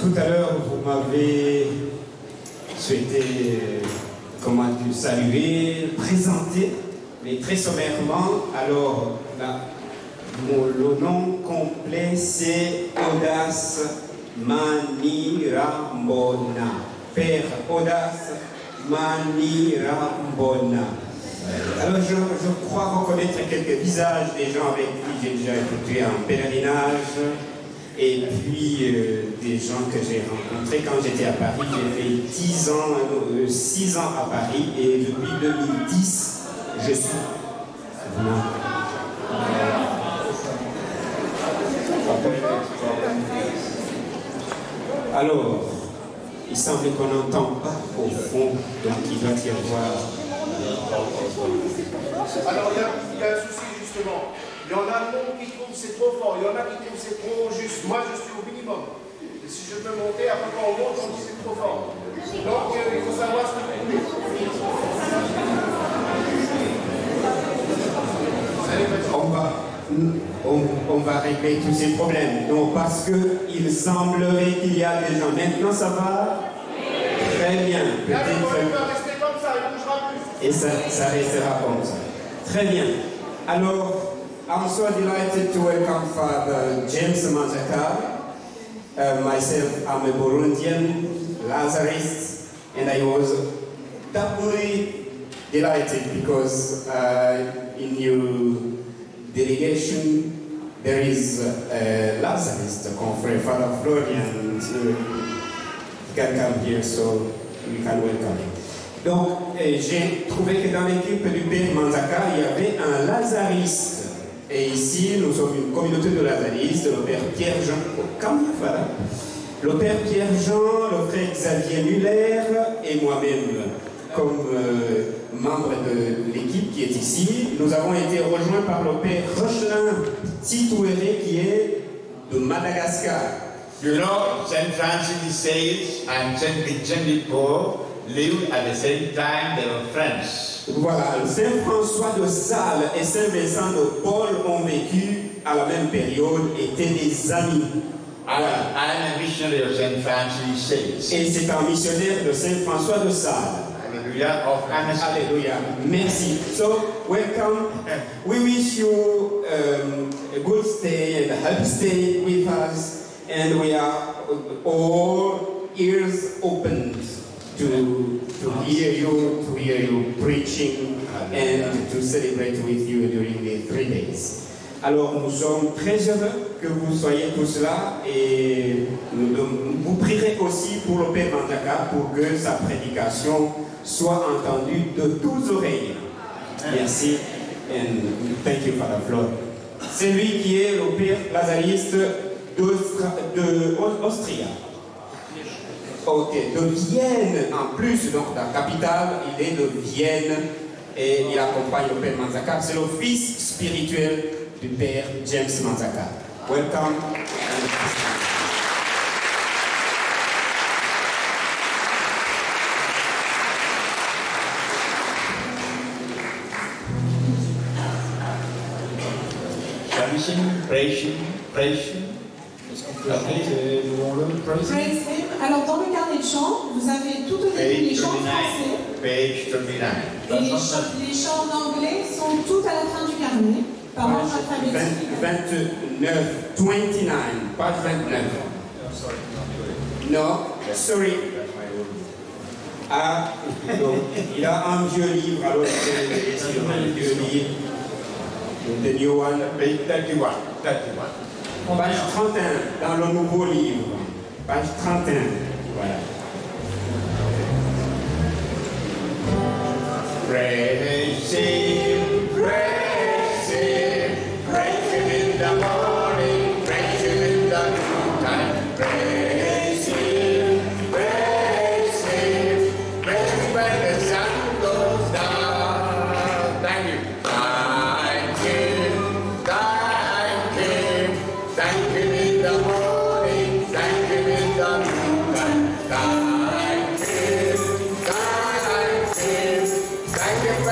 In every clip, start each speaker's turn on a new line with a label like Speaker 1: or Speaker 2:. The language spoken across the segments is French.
Speaker 1: Tout à l'heure, vous m'avez souhaité, saluer, présenter, mais très sommairement. Alors, le nom complet, c'est Audace Manirambona. Père Audace Manirambona. Alors, je crois reconnaître quelques visages des gens avec qui j'ai déjà effectué un pèlerinage. Et puis des gens que j'ai rencontrés quand j'étais à Paris. J'ai fait 6 ans à Paris et depuis 2010, je suis. Alors, il semble qu'on n'entend pas au fond, donc il doit y avoir.
Speaker 2: Alors, il y a un souci justement. Il y en a qui trouvent que c'est trop fort, il y en a qui trouvent que c'est trop juste. Moi, je suis au minimum. Et si je peux monter, après quand on monte, on dit que c'est trop fort. Donc, il faut savoir ce que vous
Speaker 1: voulez. On va régler tous ces problèmes. Donc, parce qu'il semblerait qu'il y a des gens. Maintenant, ça va? Très bien.
Speaker 2: Là, le volume va rester comme ça, il ne bougera plus.
Speaker 1: Et ça restera comme ça. Très bien. Alors, I'm so delighted to welcome Father James Manzaka. Myself, I'm a Burundian Lazarist, and I was doubly delighted because in your delegation there is a Lazarist, a confrère, Father Florian, can come here, so we can welcome him. Donc, j'ai trouvé que dans l'équipe du Père Manzaka, il y avait un Lazariste. Et ici, nous sommes une communauté de lazaristes, le Père Pierre-Jean, le Père Pierre-Jean, le Frère Xavier Muller et moi-même, comme membre de l'équipe qui est ici. Nous avons été rejoints par le Père Rochelin Titouéré qui est de Madagascar.
Speaker 3: You know, Saint Francis de Sales and Saint Vincent de Paul lived at the same time, they were friends.
Speaker 1: Voilà, Saint François de Sales et Saint Vincent de Paul ont vécu à la même période, étaient des amis.
Speaker 3: Voilà. I am a missionary of Saint Francis de Sales.
Speaker 1: Et c'est un missionnaire de Saint François de Sales.
Speaker 3: Hallelujah, of Annecy.
Speaker 1: Alléluia. Merci. So, welcome. We wish you a good stay and a happy stay with us. And we are all ears opened to hear you preaching and to celebrate with you during the 3 days. Alors nous sommes très heureux que vous soyez tous là et vous prierez aussi pour le Père Manzaka pour que sa prédication soit entendue de toutes oreilles. Merci and thank you Father Flor. C'est lui qui est le Père Lazariste d'Austria. Ok, de Vienne en plus, donc la capitale, il est de Vienne et il accompagne le Père Manzaka. C'est le fils spirituel du Père James Manzaka. Welcome.
Speaker 3: Shall we sing praise him?
Speaker 4: Praise him. Alors dans le carnet de chant, vous avez tout au début les chants français.
Speaker 3: Page 39.
Speaker 4: Et les chants en anglais sont tout à la fin du carnet, par ordre alphabétique.
Speaker 1: 29, page 29. Non, sorry. Ah, non. Il a un vieux livre, alors c'est un vieux livre. The new one,
Speaker 3: Page 31.
Speaker 1: Page 31, dans le nouveau livre. Page 31, voilà.
Speaker 3: Praise him, praise him, praise him in the morning, praise him in the noontime, praise him, praise him, praise him when the sun goes down. Thank you. Thank him in the morning, thank him in the noontime, thank him, thank him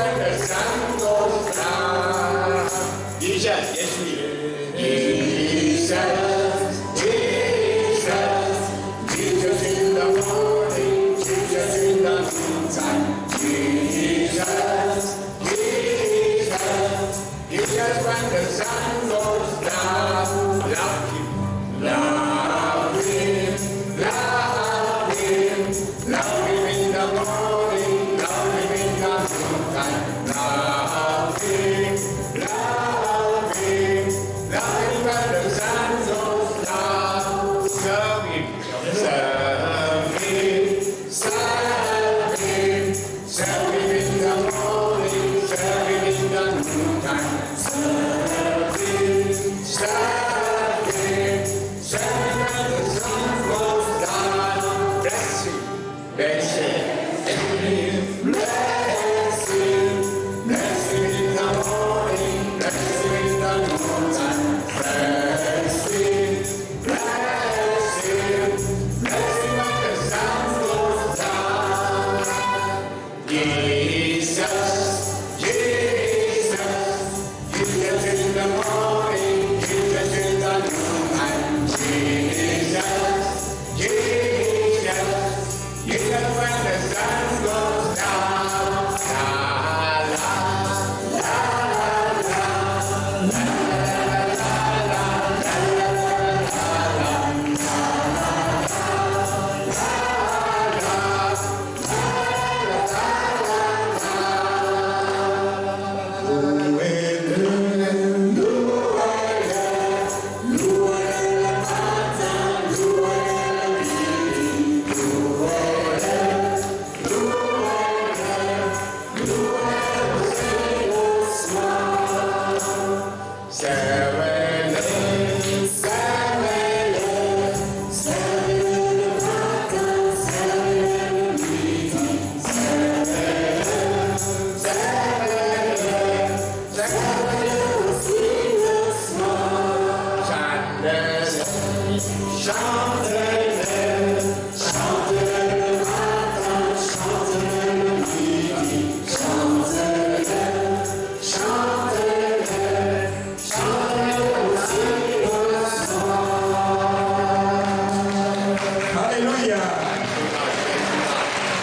Speaker 1: Hallelujah.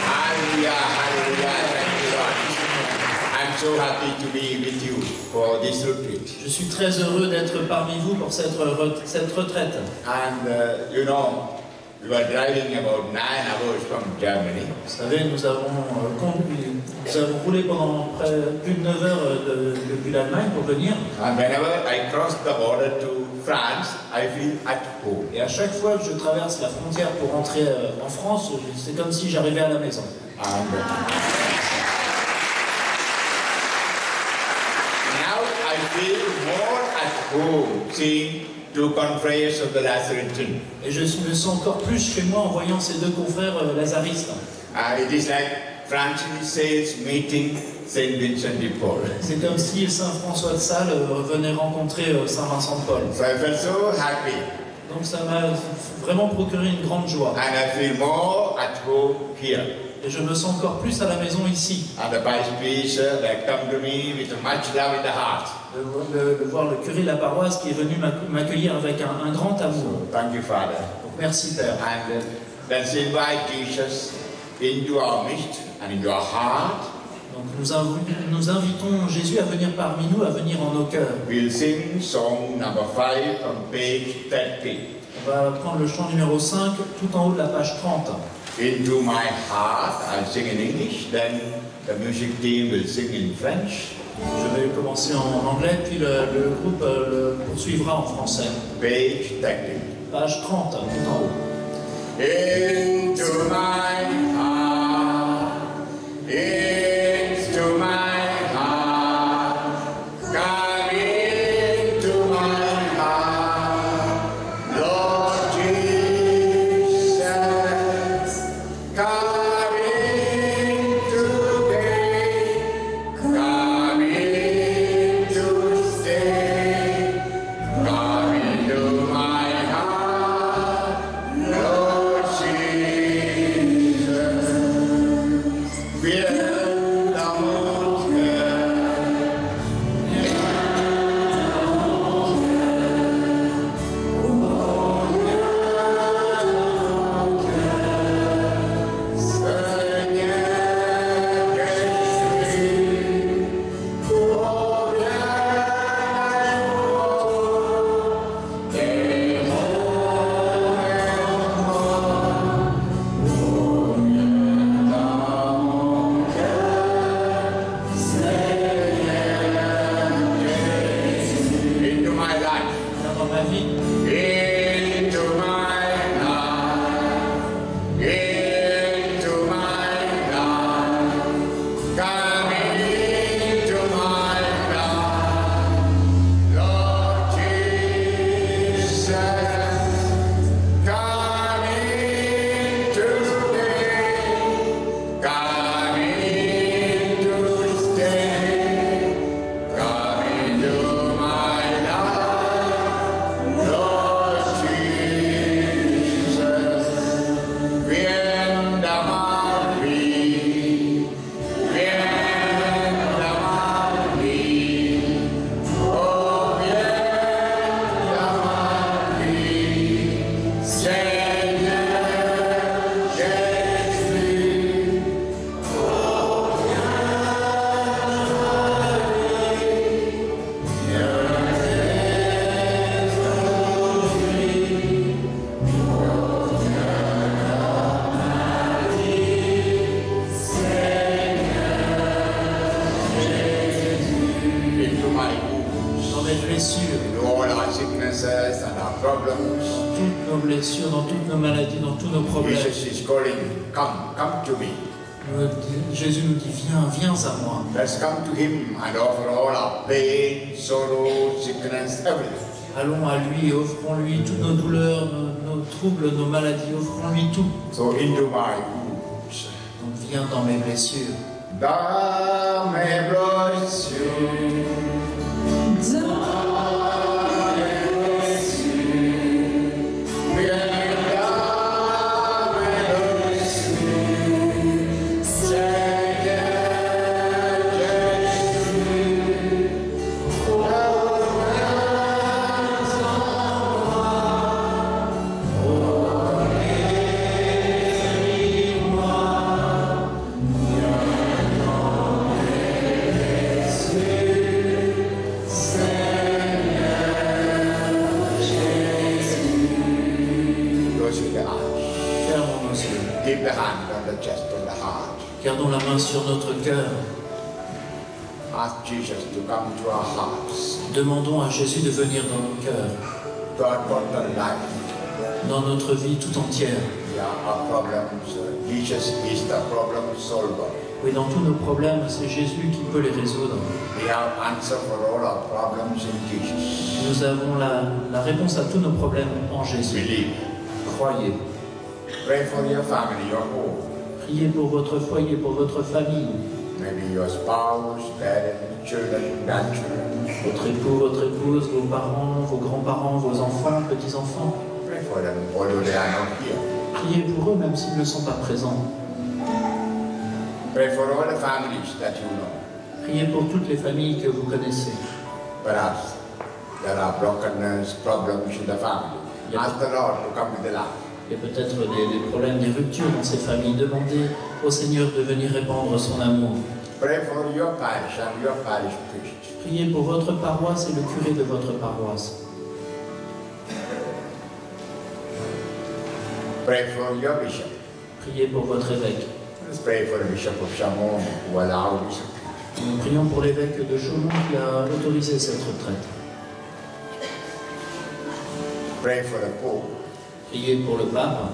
Speaker 3: Hallelujah, hallelujah, thank you, Lord. I'm so happy to be with you for this retreat.
Speaker 5: Je suis très heureux d'être parmi vous pour cette retraite.
Speaker 3: And you know, we were driving about 9 hours from Germany.
Speaker 5: Vous savez, nous avons roulé pendant plus de 9 heures depuis l'Allemagne pour venir.
Speaker 3: And whenever I cross the border to France, I feel at home.
Speaker 5: Et à chaque fois que je traverse la frontière pour rentrer en France, c'est comme si j'arrivais à la maison.
Speaker 3: And now I feel more at home seeing two confreres of the Lazarettan.
Speaker 5: Et je me sens encore plus chez moi en voyant ces deux confrères lazaristes.
Speaker 3: It is like Francis de Sales meeting Saint Vincent de Paul.
Speaker 5: C'est comme si Saint François de Sales venait rencontrer Saint Vincent de Paul.
Speaker 3: So I felt so happy.
Speaker 5: Donc ça m'a vraiment procuré une grande joie.
Speaker 3: And I feel more at home here.
Speaker 5: Et je me sens encore plus à la maison ici.
Speaker 3: And the vice bishop that come to me with much love in the heart.
Speaker 5: De voir le curé de la paroisse qui est venu m'accueillir avec un grand amour.
Speaker 3: Thank you, Father.
Speaker 5: Donc merci Père.
Speaker 3: And let's invite Jesus into our midst and into our heart.
Speaker 5: Donc nous invitons Jésus à venir parmi nous, à venir en nos cœurs.
Speaker 3: We'll sing song number 5 from page 30.
Speaker 5: On va prendre le chant numéro 5, tout en haut de la page 30.
Speaker 3: Into my heart, I'll sing in English, then the music team will sing in French.
Speaker 5: Je vais commencer en anglais, puis le groupe le poursuivra en français.
Speaker 3: Page 30.
Speaker 5: Page 30, tout en haut.
Speaker 3: Into my heart, into my heart, come into my heart, Lord Jesus, come in today, come in to stay, come into my heart, Lord Jesus. Fill the mountain. Into my life,
Speaker 5: Dans ma vie,
Speaker 3: into my life, into my life, come into my life, Lord Jesus, come in today, come in to stay, come into my life, Lord Jesus. Vienda Maria, vienda Maria, oh vienda Maria, Seigneur Jésus, oh into my wounds,
Speaker 5: dans mes blessures,
Speaker 3: into all our sicknesses and our problems.
Speaker 5: toutes nos blessures, dans toutes nos maladies, dans tous nos problèmes.
Speaker 3: Jesus is calling, come to me.
Speaker 5: Jésus nous dit, viens à moi.
Speaker 3: Let's come to Him and offer all our pain, sorrow, sickness, everything.
Speaker 5: Allons à lui et offrons-lui toutes nos douleurs, nos troubles, nos maladies, offrons-lui tout.
Speaker 3: So into my wounds.
Speaker 5: Donc viens dans mes blessures.
Speaker 3: Dans mes blessures. Keep the hand on the chest and the heart.
Speaker 5: Gardons la main sur notre cœur.
Speaker 3: Ask Jesus to come to our hearts.
Speaker 5: Demandons à Jésus de venir dans nos cœurs,
Speaker 3: God got the life.
Speaker 5: dans notre vie tout entière.
Speaker 3: Yeah, our problems. Jesus is the problem solver.
Speaker 5: Oui, dans tous nos problèmes, c'est Jésus qui peut les résoudre.
Speaker 3: We have answer for all our problems in Jesus.
Speaker 5: Nous avons la réponse à tous nos problèmes en Jésus.
Speaker 3: Believe.
Speaker 5: Croyez.
Speaker 3: Pray for your family, your home.
Speaker 5: Priez pour votre foyer, pour votre famille,
Speaker 3: Maybe your spouse, parents, children, grandchildren.
Speaker 5: votre époux, votre épouse, vos parents, vos grands-parents, vos enfants, petits-enfants.
Speaker 3: Pray for them, although they are not here.
Speaker 5: Priez pour eux même s'ils ne sont pas présents.
Speaker 3: Pray for all the families that you know.
Speaker 5: Priez pour toutes les familles que vous connaissez.
Speaker 3: Perhaps there are brokenness, problems in the family. Ask the Lord to come with the light.
Speaker 5: Il y a peut-être des problèmes, des ruptures dans ces familles. Demandez au Seigneur de venir répandre son amour.
Speaker 3: Pray for your parish and your parish priest.
Speaker 5: Priez pour votre paroisse et le curé de votre paroisse.
Speaker 3: Pray for your bishop.
Speaker 5: Priez pour votre évêque.
Speaker 3: Let's pray for the bishop of Shamon who allowed this.
Speaker 5: Nous prions pour l'évêque de Chaumont qui a autorisé cette retraite.
Speaker 3: Pray for the Pope
Speaker 5: Priez pour le pape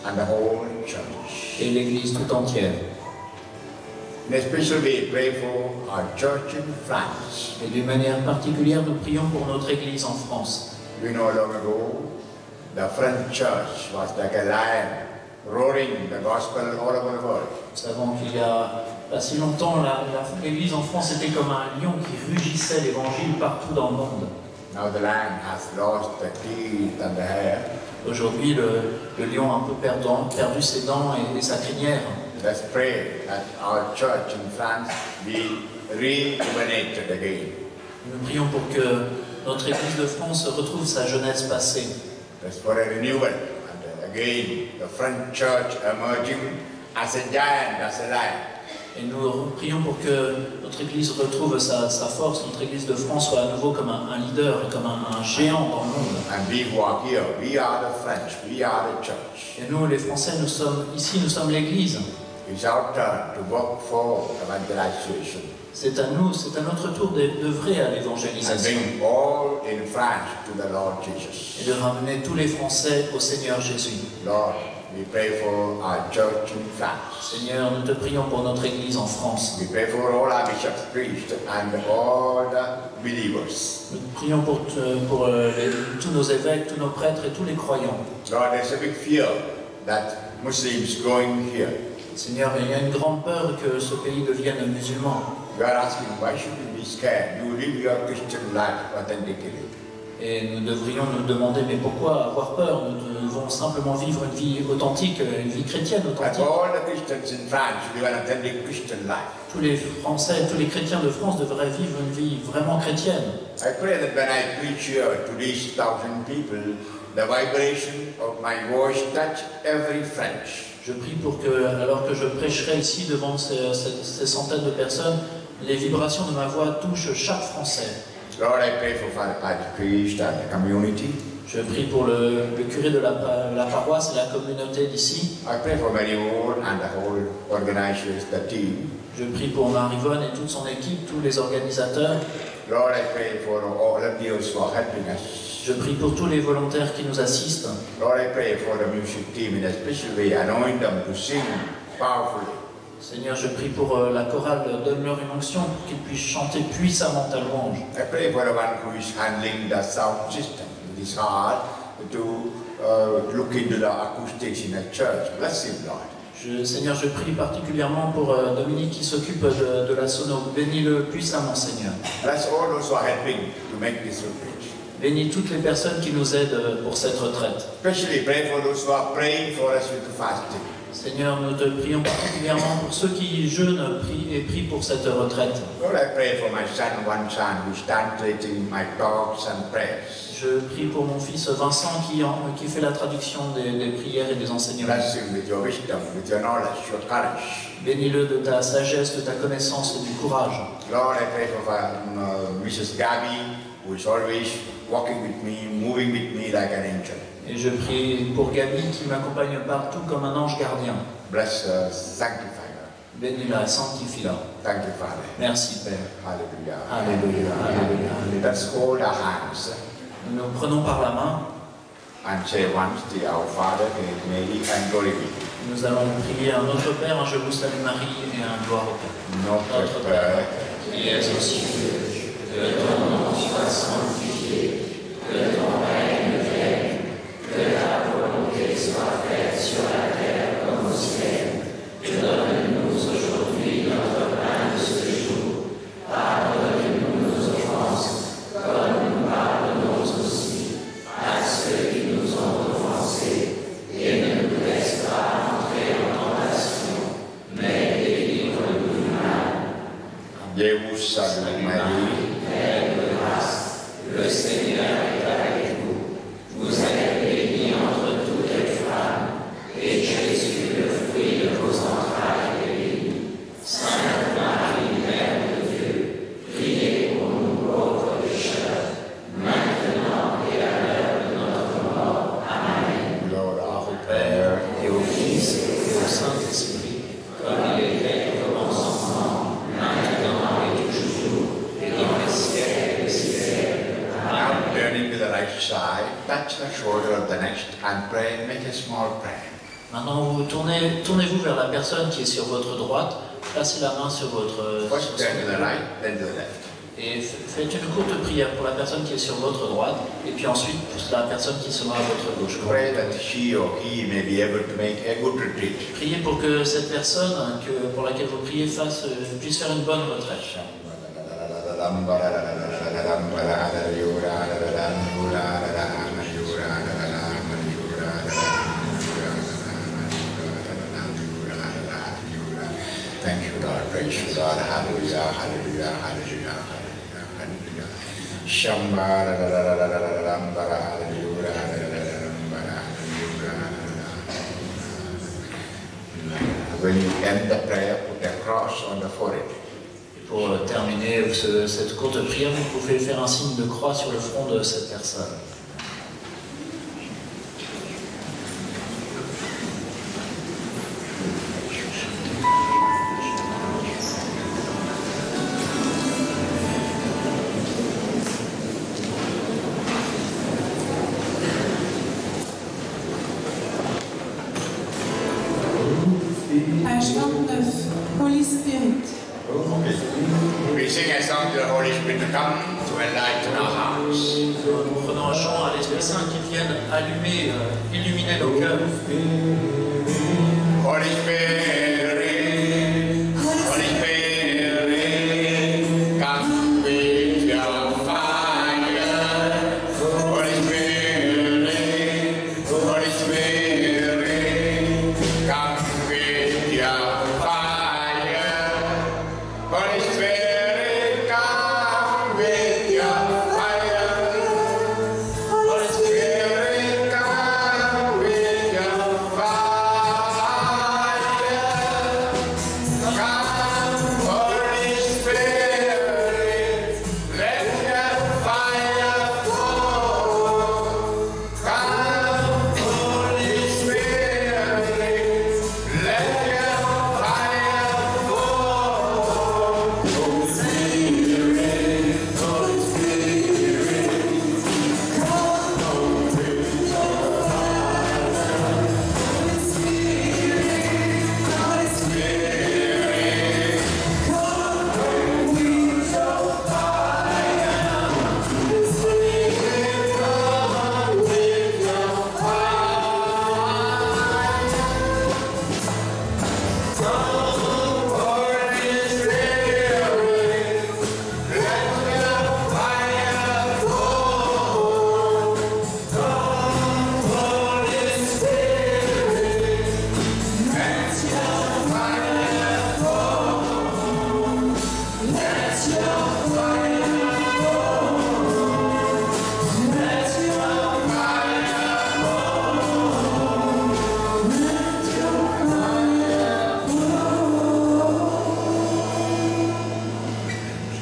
Speaker 3: and the whole church.
Speaker 5: et l'Église tout entière.
Speaker 3: In a special way, pray for our church in France.
Speaker 5: Et d'une manière particulière, nous prions pour notre Église en France.
Speaker 3: We know long ago, the French church was like a lion roaring the gospel all over the world.
Speaker 5: Nous savons qu'il y a pas si longtemps, l'Église en France était comme un lion qui rugissait l'Évangile partout dans le monde.
Speaker 3: Now the lion has lost the teeth and the hair.
Speaker 5: Aujourd'hui, le lion a un peu perdu ses dents et sa crinière.
Speaker 3: Let's pray that our church in France be rejuvenated again.
Speaker 5: Nous prions pour que notre Église de France retrouve sa jeunesse passée.
Speaker 3: Let's for a renewal. And again, the French church emerging as a giant, as a lion.
Speaker 5: Et nous prions pour que notre Église retrouve sa force, notre Église de France soit à nouveau comme un leader, comme un géant dans le monde.
Speaker 3: And we who are here, we are the French, we are the church.
Speaker 5: Et nous, les Français, nous sommes l'Église.
Speaker 3: It's our turn to work for evangelization.
Speaker 5: C'est à nous, c'est à notre tour d'œuvrer à
Speaker 3: And
Speaker 5: l'évangélisation
Speaker 3: bring all in France to the Lord Jesus.
Speaker 5: et de ramener tous les Français au Seigneur Jésus.
Speaker 3: Lord, we pray for our church in France.
Speaker 5: Seigneur, nous te prions pour notre Église en France.
Speaker 3: We pray for all our bishops, priests, and all the believers.
Speaker 5: Nous te prions pour tous nos évêques, tous nos prêtres et tous les croyants.
Speaker 3: Lord, there's a big fear that Muslims going here.
Speaker 5: Seigneur, il y a une grande peur que ce pays devienne musulman.
Speaker 3: We are asking, why should we be scared? You live your Christian life authentically.
Speaker 5: Et nous devrions nous demander, mais pourquoi avoir peur? Nous devons simplement vivre une vie authentique, une vie chrétienne
Speaker 3: And
Speaker 5: authentique.
Speaker 3: all the Christians in France live an authentic Christian life.
Speaker 5: Tous les Français, tous les chrétiens de France devraient vivre une vie vraiment chrétienne.
Speaker 3: I pray that when I preach here to these 1,000 people, the vibration of my voice touch every French.
Speaker 5: Je prie pour que, alors que je prêcherai ici devant ces centaines de personnes, les vibrations de ma voix touchent chaque Français.
Speaker 3: Lord, I pray for Father Priest and the community.
Speaker 5: Je prie pour le curé de la paroisse et la communauté d'ici.
Speaker 3: I pray for Mary Ward and the whole organizers, the team.
Speaker 5: Je prie pour Marie-Vonne et toute son équipe, tous les organisateurs.
Speaker 3: Lord, I pray for all of those who are helping us.
Speaker 5: Je prie pour tous les volontaires qui nous assistent.
Speaker 3: Lord, I pray for the music team in a special way, anoint them to sing powerfully.
Speaker 5: Seigneur, je prie pour la chorale, donne-leur une onction pour qu'ils puissent chanter puissamment ta louange.
Speaker 3: I pray for the one who is handling the sound system. It is hard to look into the acoustics in a church. Bless him, Lord.
Speaker 5: Seigneur, je prie particulièrement pour Dominique qui s'occupe de la sono. Bénis-le puissamment, Seigneur.
Speaker 3: Bless all those who are helping to make this retreat.
Speaker 5: Bénis toutes les personnes qui nous aident pour cette retraite.
Speaker 3: Especially pray for those who are praying for us with fasting.
Speaker 5: Seigneur, nous te prions particulièrement pour ceux qui jeûnent et prient pour cette retraite.
Speaker 3: Lord, I pray for my son, one son, who is translating my talks and prayers.
Speaker 5: Je prie pour mon fils Vincent qui fait la traduction des prières et des enseignements.
Speaker 3: Bless him with your wisdom, with your knowledge, your courage.
Speaker 5: Bénis-le de ta sagesse, de ta connaissance et du courage.
Speaker 3: Lord, I pray for Mrs. Gabi, who is always walking with me, moving with me like an angel.
Speaker 5: Et je prie pour Gabi qui m'accompagne partout comme un ange gardien.
Speaker 3: Bless her, sanctify her.
Speaker 5: Bénis-la, sanctifie-la.
Speaker 3: Thank you, Father.
Speaker 5: Merci Père.
Speaker 3: Hallelujah.
Speaker 5: Alléluia, alléluia, alléluia.
Speaker 3: Let's hold our hands
Speaker 5: Nous nous prenons par la main.
Speaker 3: and say once the Our Father, in Mary, and glory be.
Speaker 5: Nous allons prier un Notre Père, un Je vous salue Marie et un Gloire au Père.
Speaker 3: Notre Père,
Speaker 5: qui es aux cieux, que ton nom soit sanctifié, que ton règne vienne, que ta volonté soit faite sur la terre comme au ciel. Donne-nous aujourd'hui notre pain de ce jour. Pardonne-nous nos offenses, comme nous pardonnons aussi à ceux qui nous ont offensés. Et ne nous laisse pas entrer en tentation, mais délivre-nous du mal.
Speaker 3: Je vous salue Marie,
Speaker 5: Pleine de grâce, le Seigneur est avec vous. Vous êtes bénie entre toutes les femmes, et Jésus, le fruit de vos entrailles, est béni. Sainte Marie, Mère de Dieu, priez pour nous pauvres pécheurs, maintenant et à l'heure de notre mort. Amen.
Speaker 3: gloire au
Speaker 5: Père, et au Fils, et au Saint-Esprit, comme il était au commencement, maintenant et toujours, et dans les siècles des siècles. Amen.
Speaker 3: Now turning to the right side, touch the shoulder of the next and pray, make a small prayer.
Speaker 5: Maintenant, tournez-vous vers la personne qui est sur votre droite, placez la main sur votre
Speaker 3: First
Speaker 5: sur
Speaker 3: turn to the
Speaker 5: son-
Speaker 3: right, then to the left.
Speaker 5: et faites une courte prière pour la personne qui est sur votre droite, et puis ensuite pour la personne qui sera à votre gauche.
Speaker 3: Pray that she or he may be able to make a good retreat.
Speaker 5: Priez pour que cette personne pour laquelle vous priez puisse faire une bonne retraite.
Speaker 3: Thank you, Lord. Praise you, Lord. Hallelujah, hallelujah, hallelujah, hallelujah, hallelujah. Shambara, hallelujah, hallelujah, hallelujah. When you end the prayer, put a cross on the forehead.
Speaker 5: Et pour terminer cette courte prière, vous pouvez faire un signe de croix sur le front de cette personne.
Speaker 4: Page 29, Holy Spirit.
Speaker 3: We sing a song to the Holy Spirit to come to enlighten our hearts.
Speaker 5: Nous prenons un chant à l'Esprit Saint qui vienne illuminer nos cœurs.
Speaker 3: Holy Spirit, Holy Spirit, come with your fire. Holy Spirit, Holy Spirit, come with your fire. Holy Spirit, come with your fire. Holy Spirit, come with your fire. Come, Holy Spirit, let your fire fall. Come, Holy Spirit, let your fire fall. Holy Spirit, Holy Spirit, come with your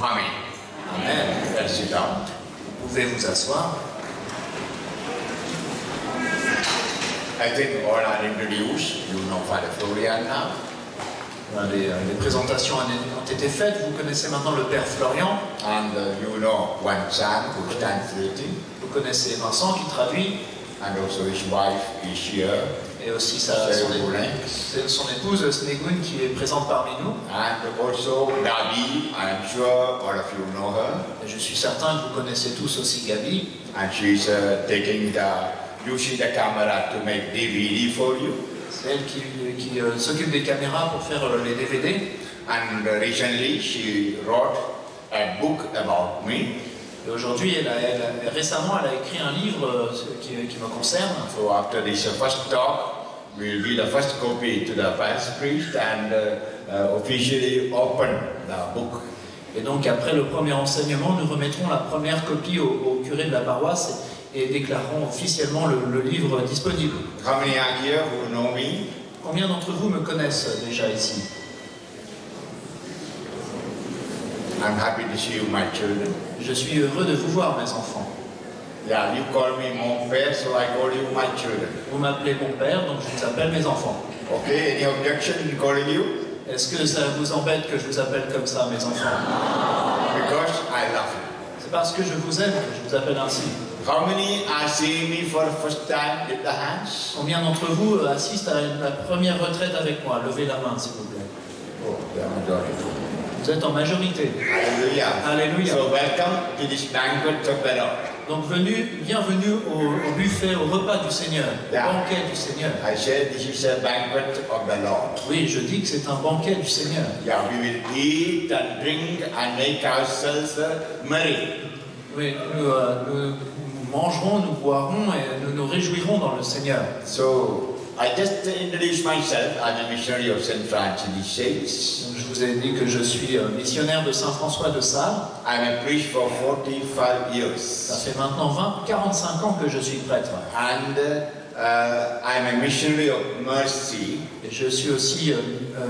Speaker 3: Amen.
Speaker 5: Amen.
Speaker 3: Let's sit down.
Speaker 5: Vous pouvez vous asseoir.
Speaker 3: I think all are introduced. You know Father Florian now.
Speaker 6: Les présentations ont été faites. Vous connaissez maintenant le Père Florian.
Speaker 3: And you know Wan Chan who is translating.
Speaker 6: Vous connaissez Vincent qui traduit.
Speaker 3: And also his wife is here.
Speaker 6: Et aussi son épouse Snegun qui est présente parmi nous.
Speaker 3: And also Gabi, I am sure all of you know her.
Speaker 6: Et je suis certain que vous connaissez tous aussi Gabi.
Speaker 3: And she's using the camera to make DVD for you.
Speaker 6: C'est elle qui s'occupe des caméras pour faire les DVD.
Speaker 3: And recently she wrote a book about me.
Speaker 6: Et aujourd'hui, récemment, elle a écrit un livre qui me concerne.
Speaker 3: So after this first talk, we'll give the first copy to the vice priest and officially open the book.
Speaker 6: Et donc après le premier enseignement, nous remettrons la première copie au curé de la paroisse et déclarerons officiellement le livre disponible.
Speaker 3: How many are here who know me?
Speaker 6: Combien d'entre vous me connaissent déjà ici?
Speaker 3: I'm happy to see you, my children.
Speaker 6: Je suis heureux de vous voir, mes enfants.
Speaker 3: Yeah, you call me mon père, so I call you my children.
Speaker 6: Vous m'appelez mon père, donc je vous appelle mes enfants.
Speaker 3: Okay, any objection in calling you?
Speaker 6: Est-ce que ça vous embête que je vous appelle comme ça, mes enfants?
Speaker 3: Because I love you.
Speaker 6: C'est parce que je vous aime que je vous appelle ainsi.
Speaker 3: How many are seeing me for the first time? Lift the hands.
Speaker 6: Combien d'entre vous assistent à la première retraite avec moi? Levez la main, s'il vous plaît.
Speaker 3: Oh, the majority.
Speaker 6: Vous êtes en majorité.
Speaker 3: Hallelujah.
Speaker 6: Alléluia.
Speaker 3: So welcome to this banquet of the Lord.
Speaker 6: Donc bienvenue au buffet, au repas du Seigneur, au banquet du Seigneur.
Speaker 3: I said this is a banquet of the Lord.
Speaker 6: Oui, je dis que c'est un banquet du Seigneur.
Speaker 3: Yeah, we will eat and drink and make ourselves merry.
Speaker 6: Oui, nous mangerons, nous boirons et nous nous réjouirons dans le Seigneur.
Speaker 3: So I just introduced myself. I'm a missionary of St. Francis de Sales.
Speaker 6: Je vous ai dit que je suis missionnaire de Saint-François de Sales.
Speaker 3: I'm a priest for 45 years.
Speaker 6: Ça fait maintenant 45 ans que je suis prêtre.
Speaker 3: And I'm a missionary of mercy.
Speaker 6: Et je suis aussi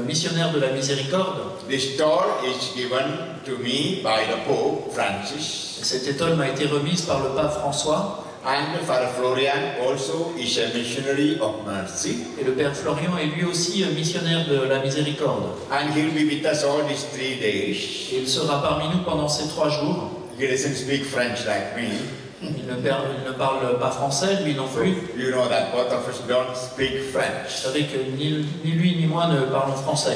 Speaker 6: missionnaire de la miséricorde.
Speaker 3: This toll is given to me by the Pope Francis.
Speaker 6: Et cette étole m'a été remise par le pape François.
Speaker 3: And Father Florian also is a missionary of mercy.
Speaker 6: Et le Père Florian est lui aussi missionnaire de la miséricorde.
Speaker 3: And he'll be with us all these 3 days.
Speaker 6: Et il sera parmi nous pendant ces 3 jours.
Speaker 3: He doesn't speak French like me.
Speaker 6: Il ne parle pas français, lui non plus.
Speaker 3: You know that both of us don't speak
Speaker 6: Vous
Speaker 3: French.
Speaker 6: savez que ni lui ni moi ne parlons français.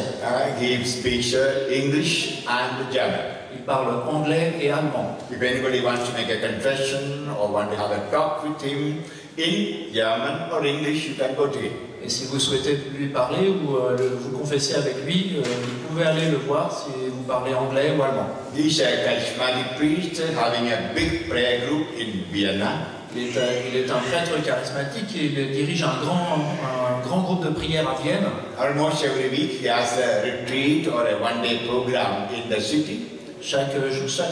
Speaker 3: He speaks English and German.
Speaker 6: Il parle anglais et allemand.
Speaker 3: If anybody wants to make a confession or want to have a talk with him in German or English, you can go to him.
Speaker 6: Et si vous souhaitez lui parler ou vous confesser avec lui, vous pouvez aller le voir si vous parlez anglais ou allemand.
Speaker 3: He's a charismatic priest having a big prayer group in Vienna.
Speaker 6: Il est un prêtre charismatique et il dirige un grand groupe de prière à Vienne.
Speaker 3: Almost every week he has a retreat or a one-day program in the city.
Speaker 6: Chaque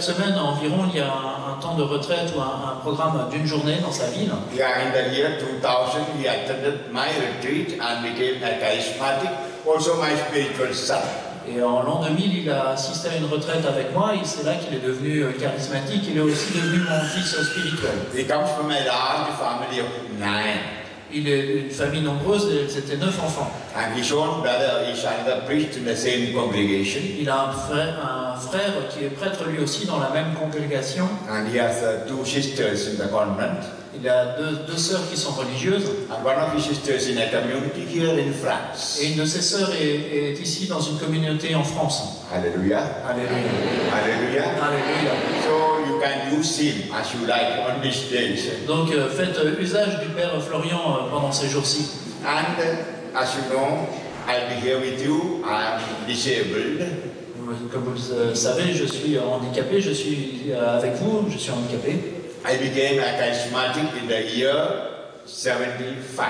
Speaker 6: semaine environ, il y a un temps de retraite ou un programme d'une journée dans sa ville.
Speaker 3: Yeah, in the year 2000 he attended my retreat and became a charismatic, also my spiritual son.
Speaker 6: Et en l'an 2000, il a assisté à une retraite avec moi et c'est là qu'il est devenu charismatique. Il est aussi devenu mon fils spirituel.
Speaker 3: He comes from a large family of 9.
Speaker 6: Il est une famille nombreuse, c'était 9 enfants.
Speaker 3: And his own brother is another priest in the same congregation.
Speaker 6: Il a un frère qui est prêtre lui aussi dans la même congrégation.
Speaker 3: And he has 2 sisters in the convent.
Speaker 6: Il a deux sœurs qui sont religieuses.
Speaker 3: And one of his sisters in a community here in France.
Speaker 6: Et une de ses sœurs est ici dans une communauté en France.
Speaker 3: Hallelujah.
Speaker 6: Alléluia.
Speaker 3: Hallelujah.
Speaker 6: Alléluia.
Speaker 3: So you can use him as you like on these days.
Speaker 6: Donc faites usage du Père Florian pendant ces jours-ci.
Speaker 3: And as you know, I'll be here with you. I'm disabled.
Speaker 6: Comme vous le savez, je suis handicapé, je suis avec vous, je suis handicapé.
Speaker 3: I became a charismatic in the year 75.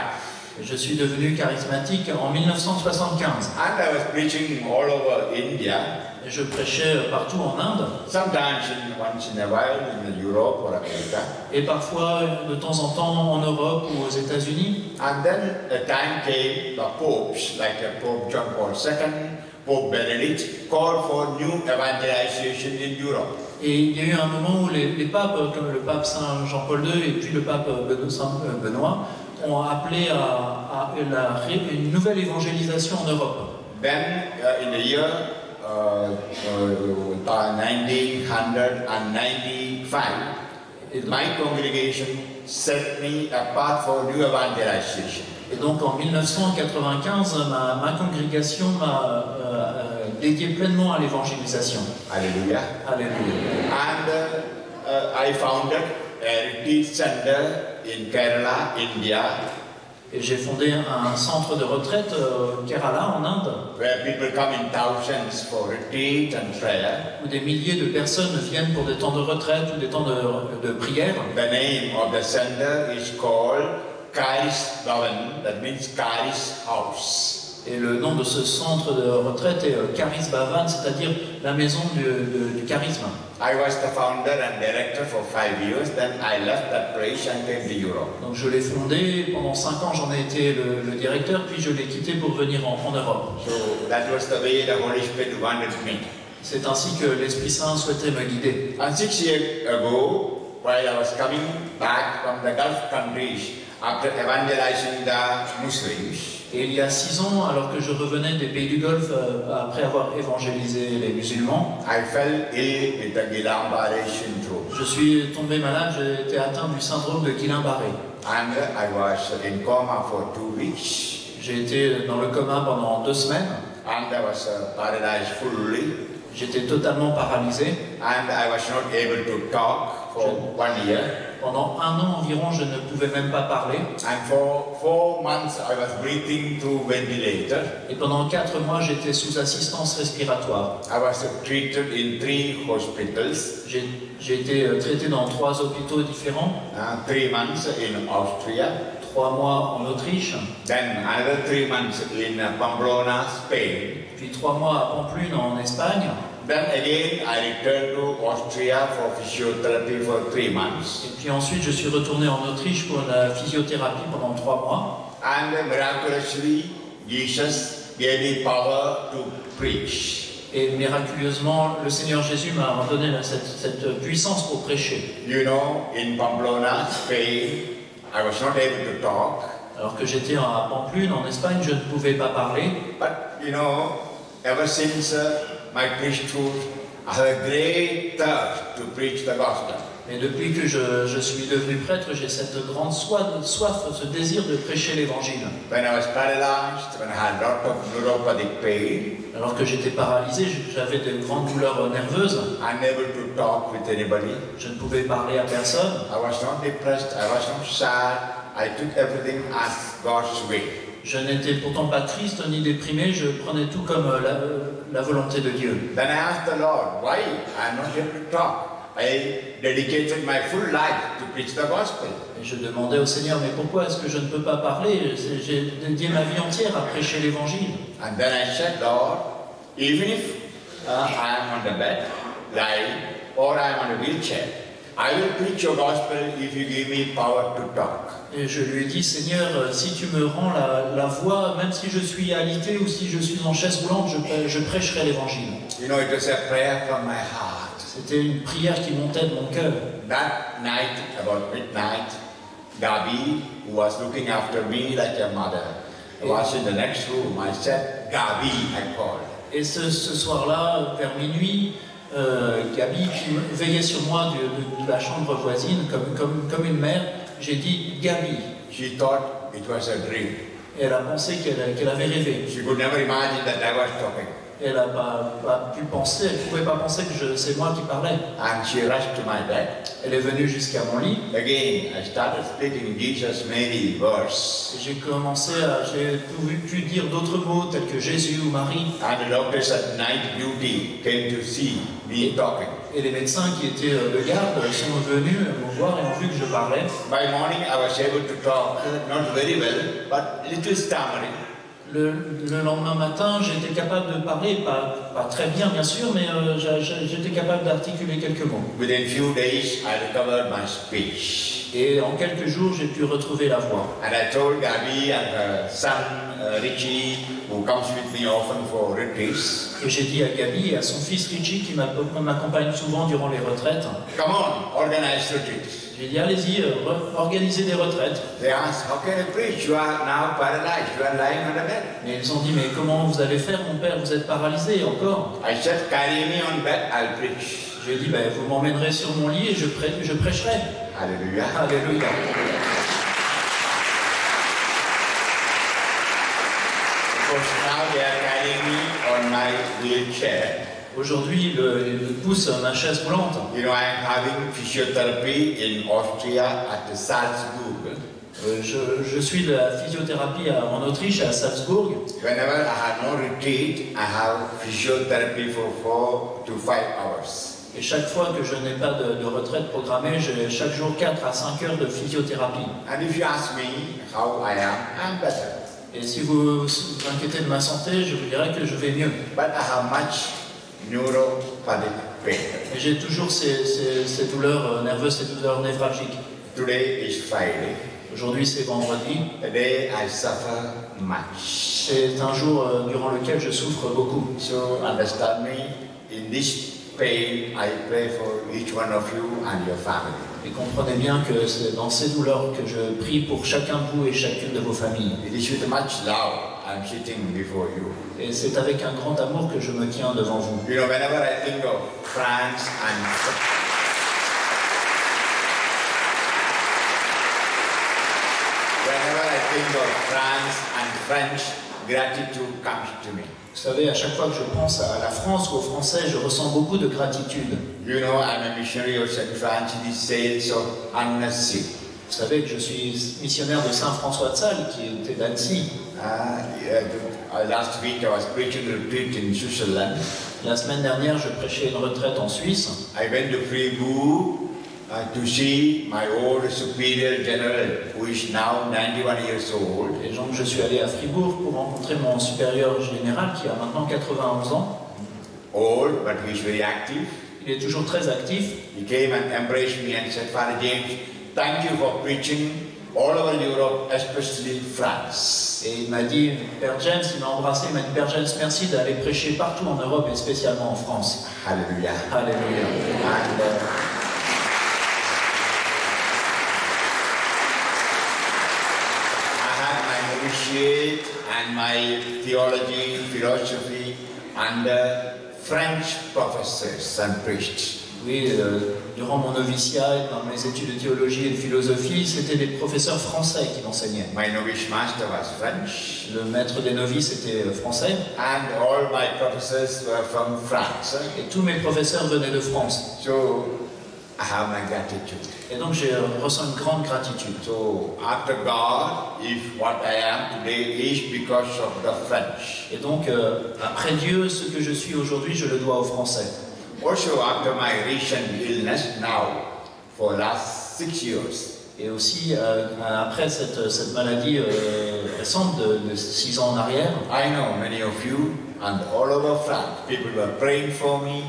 Speaker 6: Je suis devenu charismatique en 1975.
Speaker 3: And I was preaching all over India.
Speaker 6: Et je prêchais partout en Inde.
Speaker 3: Sometimes once in a while in Europe or America.
Speaker 6: Et parfois, de temps en temps, en Europe ou aux États-Unis.
Speaker 3: And then a time came, the popes, like Pope John Paul II, Pope Benedict, called for new evangelization in Europe.
Speaker 6: Et il y a eu un moment où les papes, comme le pape Saint Jean-Paul II et puis le pape Saint Benoît, ont appelé à une nouvelle évangélisation en Europe.
Speaker 3: Then in the year 1995, my congregation set me apart for new evangelization.
Speaker 6: Et donc en 1995, ma congrégation m'a dédié pleinement à l'évangélisation.
Speaker 3: Hallelujah.
Speaker 6: Alléluia.
Speaker 3: And I founded a retreat center in Kerala, India,
Speaker 6: Et j'ai fondé un centre de retraite au Kerala, en Inde,
Speaker 3: where people come in thousands for retreat and prayer.
Speaker 6: où des milliers de personnes viennent pour des temps de retraite ou des temps de prière.
Speaker 3: The name of the center is called Karis Bhavan, that means Karis House.
Speaker 6: Et le nom de ce centre de retraite est Charis Bhavan, c'est-à-dire la maison du charisme.
Speaker 3: I was the founder and director for 5 years, then I left that place and came to Europe.
Speaker 6: Donc je l'ai fondé, pendant 5 ans j'en ai été le directeur, puis je l'ai quitté pour venir en Europe.
Speaker 3: So that was the way the Holy Spirit wanted me.
Speaker 6: C'est ainsi que l'Esprit Saint souhaitait me guider.
Speaker 3: And 6 years ago, while I was coming back from the Gulf countries after evangelizing the Muslims,
Speaker 6: Et il y a 6 ans, alors que je revenais des pays du Golfe, après avoir évangélisé les musulmans,
Speaker 3: I fell ill with the Guillain-Barré syndrome.
Speaker 6: je suis tombé malade, j'ai été atteint du syndrome de Guillain-Barré.
Speaker 3: And I was in coma for 2 weeks.
Speaker 6: J'ai été dans le coma pendant 2 semaines,
Speaker 3: And I was paralyzed fully.
Speaker 6: j'étais totalement paralysé.
Speaker 3: And I was not able to talk for 1 year.
Speaker 6: Pendant 1 an environ, je ne pouvais même pas parler.
Speaker 3: And for 4 months I was breathing through ventilator.
Speaker 6: Et pendant 4 mois, j'étais sous assistance respiratoire.
Speaker 3: I was treated in 3 hospitals.
Speaker 6: J'ai été traité dans 3 hôpitaux différents.
Speaker 3: 3 months in Austria.
Speaker 6: 3 mois en Autriche,
Speaker 3: Then another 3 months in Pamplona, Spain.
Speaker 6: puis 3 mois à Pampelune en Espagne.
Speaker 3: Then again I returned to Austria for physiotherapy for 3 months.
Speaker 6: Et puis ensuite, je suis retourné en Autriche pour la physiothérapie pendant 3 mois.
Speaker 3: And miraculously, Jesus gave me power to preach.
Speaker 6: Et miraculeusement, le Seigneur Jésus m'a donné cette puissance pour prêcher.
Speaker 3: You know, in Pamplona, Spain, I was not able to talk.
Speaker 6: Alors que j'étais à Pampelune, en Espagne, je ne pouvais pas parler.
Speaker 3: But you know, ever since my priesthood, I have a great thirst to preach the gospel.
Speaker 6: Mais depuis que je suis devenu prêtre, j'ai cette grande soif, ce désir de prêcher l'évangile.
Speaker 3: When I was paralyzed, when I had a lot of neuropathic pain,
Speaker 6: Alors que j'étais paralysé, j'avais de grandes douleurs nerveuses,
Speaker 3: unable to talk with anybody,
Speaker 6: je ne pouvais parler à personne,
Speaker 3: I was not depressed, I was not sad, I took everything as God's way.
Speaker 6: je n'étais pourtant pas triste ni déprimé, je prenais tout comme la volonté de Dieu.
Speaker 3: Then I asked the Lord, why I am not able to talk? I dedicated my full life to preach the gospel.
Speaker 6: Et je demandais au Seigneur, mais pourquoi est-ce que je ne peux pas parler? J'ai dédié ma vie entière à prêcher l'évangile.
Speaker 3: And then I said, Lord, even if I am on the bed, lying, or I am on a wheelchair, I will preach your gospel if you give me power to talk.
Speaker 6: Et je lui ai dit, Seigneur, si tu me rends la voix, même si je suis alité ou si je suis en chaise roulante, je prêcherai l'évangile.
Speaker 3: You know, it was a prayer from my heart.
Speaker 6: C'était une prière qui montait de mon cœur.
Speaker 3: That night, about midnight, Gabi, who was looking after me like a mother, was in the next room. I said, Gabi, I called.
Speaker 6: Et ce soir-là, vers minuit, Gabi, qui veillait sur moi de la chambre voisine, comme une mère, j'ai dit Gabi.
Speaker 3: She thought it was a dream.
Speaker 6: Et elle a pensé qu'elle avait rêvé.
Speaker 3: She could never imagine that I was talking.
Speaker 6: Elle n'a pas pu penser, elle ne pouvait pas penser que c'est moi qui parlais.
Speaker 3: And she rushed to my bed.
Speaker 6: Elle est venue jusqu'à mon lit.
Speaker 3: Again, I started speaking Jesus, Mary verse.
Speaker 6: J'ai pu dire d'autres mots tels que Jésus ou Marie.
Speaker 3: And the doctors at night duty came to see me talking.
Speaker 6: Et les médecins qui étaient de garde sont venus me voir et ont vu que je parlais.
Speaker 3: By morning, I was able to talk, not very well, but little stammering.
Speaker 6: Le lendemain matin, j'étais capable de parler, pas très bien bien sûr, mais j'étais capable d'articuler quelques mots.
Speaker 3: Within few days, I recovered my speech.
Speaker 6: Et en quelques jours, j'ai pu retrouver la voie.
Speaker 3: And I told Gabi and her son Richie, who comes with me often for retreats,
Speaker 6: Et j'ai dit à Gabi et à son fils Richie, qui m'accompagne souvent durant les retraites,
Speaker 3: come on, organize retreats.
Speaker 6: j'ai dit allez-y, organisez des retraites.
Speaker 3: They asked, how can I preach? You are now paralyzed. You are lying on the bed.
Speaker 6: Mais ils ont dit, mais comment vous allez faire, mon père, vous êtes paralysé encore.
Speaker 3: I said, carry me on bed, I'll preach.
Speaker 6: J'ai dit, ben, vous m'emmènerez sur mon lit et je prêcherai.
Speaker 3: Hallelujah.
Speaker 6: Alléluia.
Speaker 3: Of course, now they are carrying me on my wheelchair.
Speaker 6: Aujourd'hui, il pousse ma chaise roulante.
Speaker 3: You know, I am having physiotherapy in Austria at Salzburg.
Speaker 6: Je suis de la physiothérapie en Autriche, à Salzbourg.
Speaker 3: Whenever I have no retreat, I have physiotherapy for 4 to 5 hours.
Speaker 6: Et chaque fois que je n'ai pas de retraite programmée, j'ai chaque jour 4 à 5 heures de physiothérapie.
Speaker 3: And if you ask me how I am, I'm better.
Speaker 6: Et si vous vous inquiétez de ma santé, je vous dirais que je vais mieux.
Speaker 3: But I have much neuropathic pain.
Speaker 6: Et j'ai toujours ces douleurs nerveuses, ces douleurs névralgiques.
Speaker 3: Today is Friday.
Speaker 6: Aujourd'hui, c'est vendredi.
Speaker 3: Today I suffer much.
Speaker 6: C'est un jour durant lequel je souffre beaucoup.
Speaker 3: So understand me, in this pain I pray for each one of you and your family.
Speaker 6: Et comprenez bien que c'est dans ces douleurs que je prie pour chacun de vous et chacune de vos familles.
Speaker 3: It is with much love I'm sitting before you.
Speaker 6: Et c'est avec un grand amour que je me tiens devant vous.
Speaker 3: You know, whenever I think of France and French, gratitude comes to me.
Speaker 6: Vous savez, à chaque fois que je pense à la France ou aux Français, je ressens beaucoup de gratitude.
Speaker 3: You know, I'm a missionary of St. Francis de Sales of Annecy.
Speaker 6: Vous savez que je suis missionnaire de Saint-François de Sales, qui était d'Annecy.
Speaker 3: Last week I was preaching a retreat in Switzerland.
Speaker 6: La semaine dernière, je prêchais une retraite en Suisse.
Speaker 3: I went to Fribourg to see my old superior general, who is now 91 years old.
Speaker 6: Et donc, je suis allé à Fribourg pour rencontrer mon supérieur général, qui a maintenant 91 ans.
Speaker 3: Old, but he is very active.
Speaker 6: Il est toujours très actif.
Speaker 3: He came and embraced me and said, Father James, thank you for preaching all over Europe, especially France.
Speaker 6: Et il m'a dit, Père James, il m'a embrassé, il m'a dit, Père James, merci d'aller prêcher partout en Europe et spécialement en France.
Speaker 3: Hallelujah.
Speaker 6: Alléluia.
Speaker 3: And I had my novitiate and my theology, philosophy under French professors and priests.
Speaker 6: Oui, durant mon noviciat et dans mes études de théologie et de philosophie, c'était des professeurs français qui m'enseignaient.
Speaker 3: My novice master was French,
Speaker 6: Le maître des novices était français
Speaker 3: and all my professors were from France.
Speaker 6: et tous mes professeurs venaient de France.
Speaker 3: So I have my gratitude.
Speaker 6: Et donc je ressens une grande gratitude.
Speaker 3: So after God, if what I am today is because of the French.
Speaker 6: Et donc, après Dieu, ce que je suis aujourd'hui, je le dois aux Français.
Speaker 3: Also after my recent illness now, for last 6 years,
Speaker 6: Et aussi, après cette maladie récente de 6 ans en arrière,
Speaker 3: I know many of you and all over France, people were praying for me,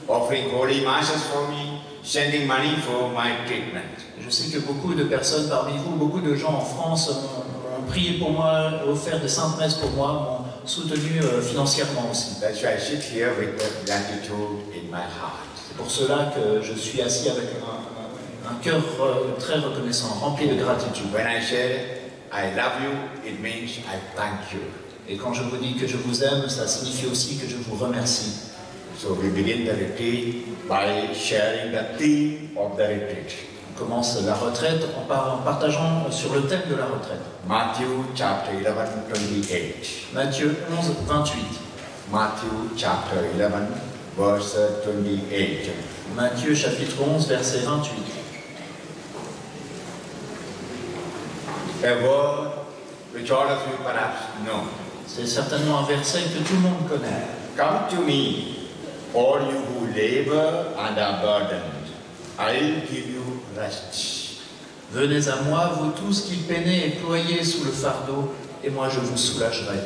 Speaker 3: offering holy masses for me, sending money for my treatment.
Speaker 6: je sais que beaucoup de personnes parmi vous, beaucoup de gens en France ont prié pour moi, offert des saintes messes pour moi, m'ont soutenu financièrement aussi.
Speaker 3: That's why I sit here with the gratitude in my heart.
Speaker 6: C'est pour cela que je suis assis avec un cœur très reconnaissant, rempli de gratitude.
Speaker 3: When I say I love you, it means I thank you.
Speaker 6: Et quand je vous dis que je vous aime, ça signifie aussi que je vous remercie.
Speaker 3: So we begin the retreat by sharing the theme of the retreat.
Speaker 6: On commence la retraite en partageant sur le thème de la retraite.
Speaker 3: Matthew chapter 11, 28.
Speaker 6: Matthieu 11, 28.
Speaker 3: Matthew chapter 11, verse 28.
Speaker 6: Matthieu chapitre 11, verset 28.
Speaker 3: A word which all of you perhaps know.
Speaker 6: C'est certainement un verset que tout le monde connaît.
Speaker 3: Come to me, all you who labor and are burdened. I'll give you rest.
Speaker 6: Venez à moi, vous tous qui peinez et ployez sous le fardeau, et moi je vous soulagerai.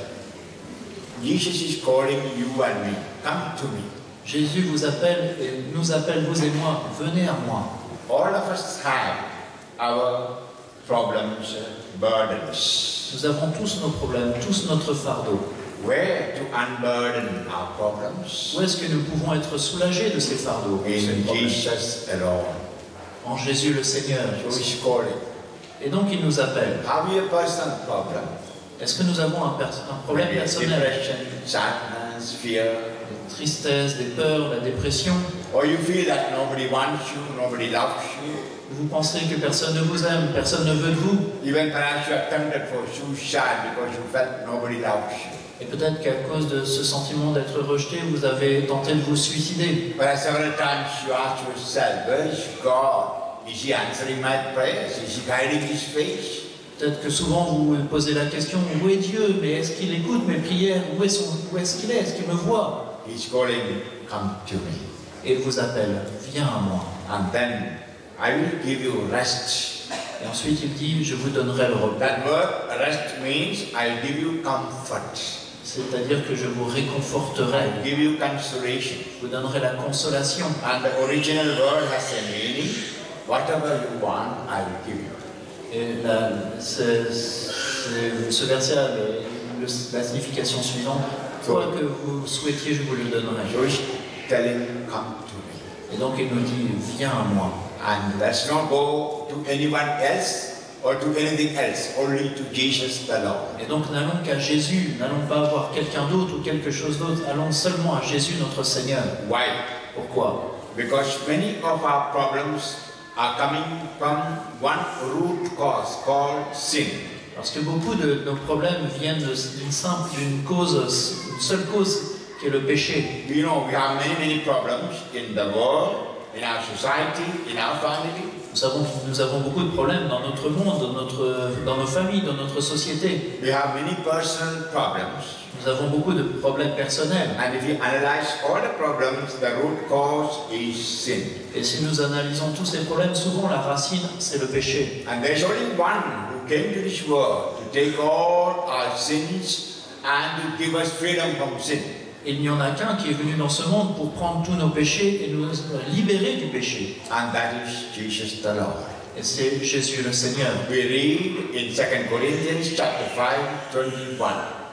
Speaker 3: Jesus is calling you and me. Come to me.
Speaker 6: Jésus vous appelle et nous appelle, vous et moi, venez à moi.
Speaker 3: All of us have our problems, burdens.
Speaker 6: Nous avons tous nos problèmes, tous notre fardeau.
Speaker 3: Where to unburden our problems?
Speaker 6: Où est-ce que nous pouvons être soulagés de ces fardeaux? de ces
Speaker 3: In
Speaker 6: problèmes?
Speaker 3: Jesus alone.
Speaker 6: En Jésus le Seigneur.
Speaker 3: So he's calling.
Speaker 6: Et donc il nous appelle.
Speaker 3: Have you a personal problem?
Speaker 6: Est-ce que nous avons un problème
Speaker 3: Maybe
Speaker 6: personnel?
Speaker 3: depression, sadness, fear.
Speaker 6: Des tristesses, des peurs, la dépression?
Speaker 3: Or you feel that nobody wants you, nobody loves you.
Speaker 6: Vous pensez que personne ne vous aime, personne ne veut de vous?
Speaker 3: Even perhaps you are tempted for suicide because you felt nobody loves you.
Speaker 6: Et peut-être qu'à cause de ce sentiment d'être rejeté, vous avez tenté de vous suicider.
Speaker 3: But several times you ask yourself, where is God? Is he answering my prayers? Is he guiding his face?
Speaker 6: Peut-être que souvent vous vous posez la question, où est Dieu? Mais est-ce qu'il écoute mes prières? Où est-ce qu'il est? Est-ce qu'il me voit?
Speaker 3: He's calling, come to me.
Speaker 6: Et il vous appelle, viens à moi.
Speaker 3: And then I will give you rest.
Speaker 6: Et ensuite il dit, je vous donnerai le repos.
Speaker 3: That word rest means I'll give you comfort.
Speaker 6: C'est-à-dire que je vous réconforterai,
Speaker 3: I'll give you consolation.
Speaker 6: je vous donnerai la consolation.
Speaker 3: And the original word has a meaning. Whatever you want, I will give you.
Speaker 6: Et ce verset a la signification suivante. Quoi que vous souhaitiez, je vous le donnerai.
Speaker 3: So he's telling, come to me.
Speaker 6: Et donc il nous dit, viens à moi.
Speaker 3: And let's not go to anyone else or to anything else, only to Jesus the Lord.
Speaker 6: Et donc n'allons qu'à Jésus, n'allons pas voir quelqu'un d'autre ou quelque chose d'autre, allons seulement à Jésus notre Seigneur.
Speaker 3: Why?
Speaker 6: Pourquoi?
Speaker 3: Because many of our problems are coming from one root cause called sin.
Speaker 6: Parce que beaucoup de nos problèmes viennent d'une cause, une seule cause, qui est le péché.
Speaker 3: You know, we have many problems in the world, in our society, in our family.
Speaker 6: Nous avons beaucoup de problèmes dans notre monde, dans nos familles, dans notre société.
Speaker 3: We have many personal problems.
Speaker 6: Nous avons beaucoup de problèmes personnels.
Speaker 3: And if you analyze all the problems, the root cause is sin.
Speaker 6: Et si nous analysons tous ces problèmes, souvent la racine, c'est le péché.
Speaker 3: And there's only one who came to this world to take all our sins and to give us freedom from sin.
Speaker 6: Il n'y en a qu'un qui est venu dans ce monde pour prendre tous nos péchés et nous libérer du péché.
Speaker 3: And that is Jesus the Lord.
Speaker 6: Et c'est Jésus le Seigneur.
Speaker 3: We read in 2 Corinthians chapter 5, 21.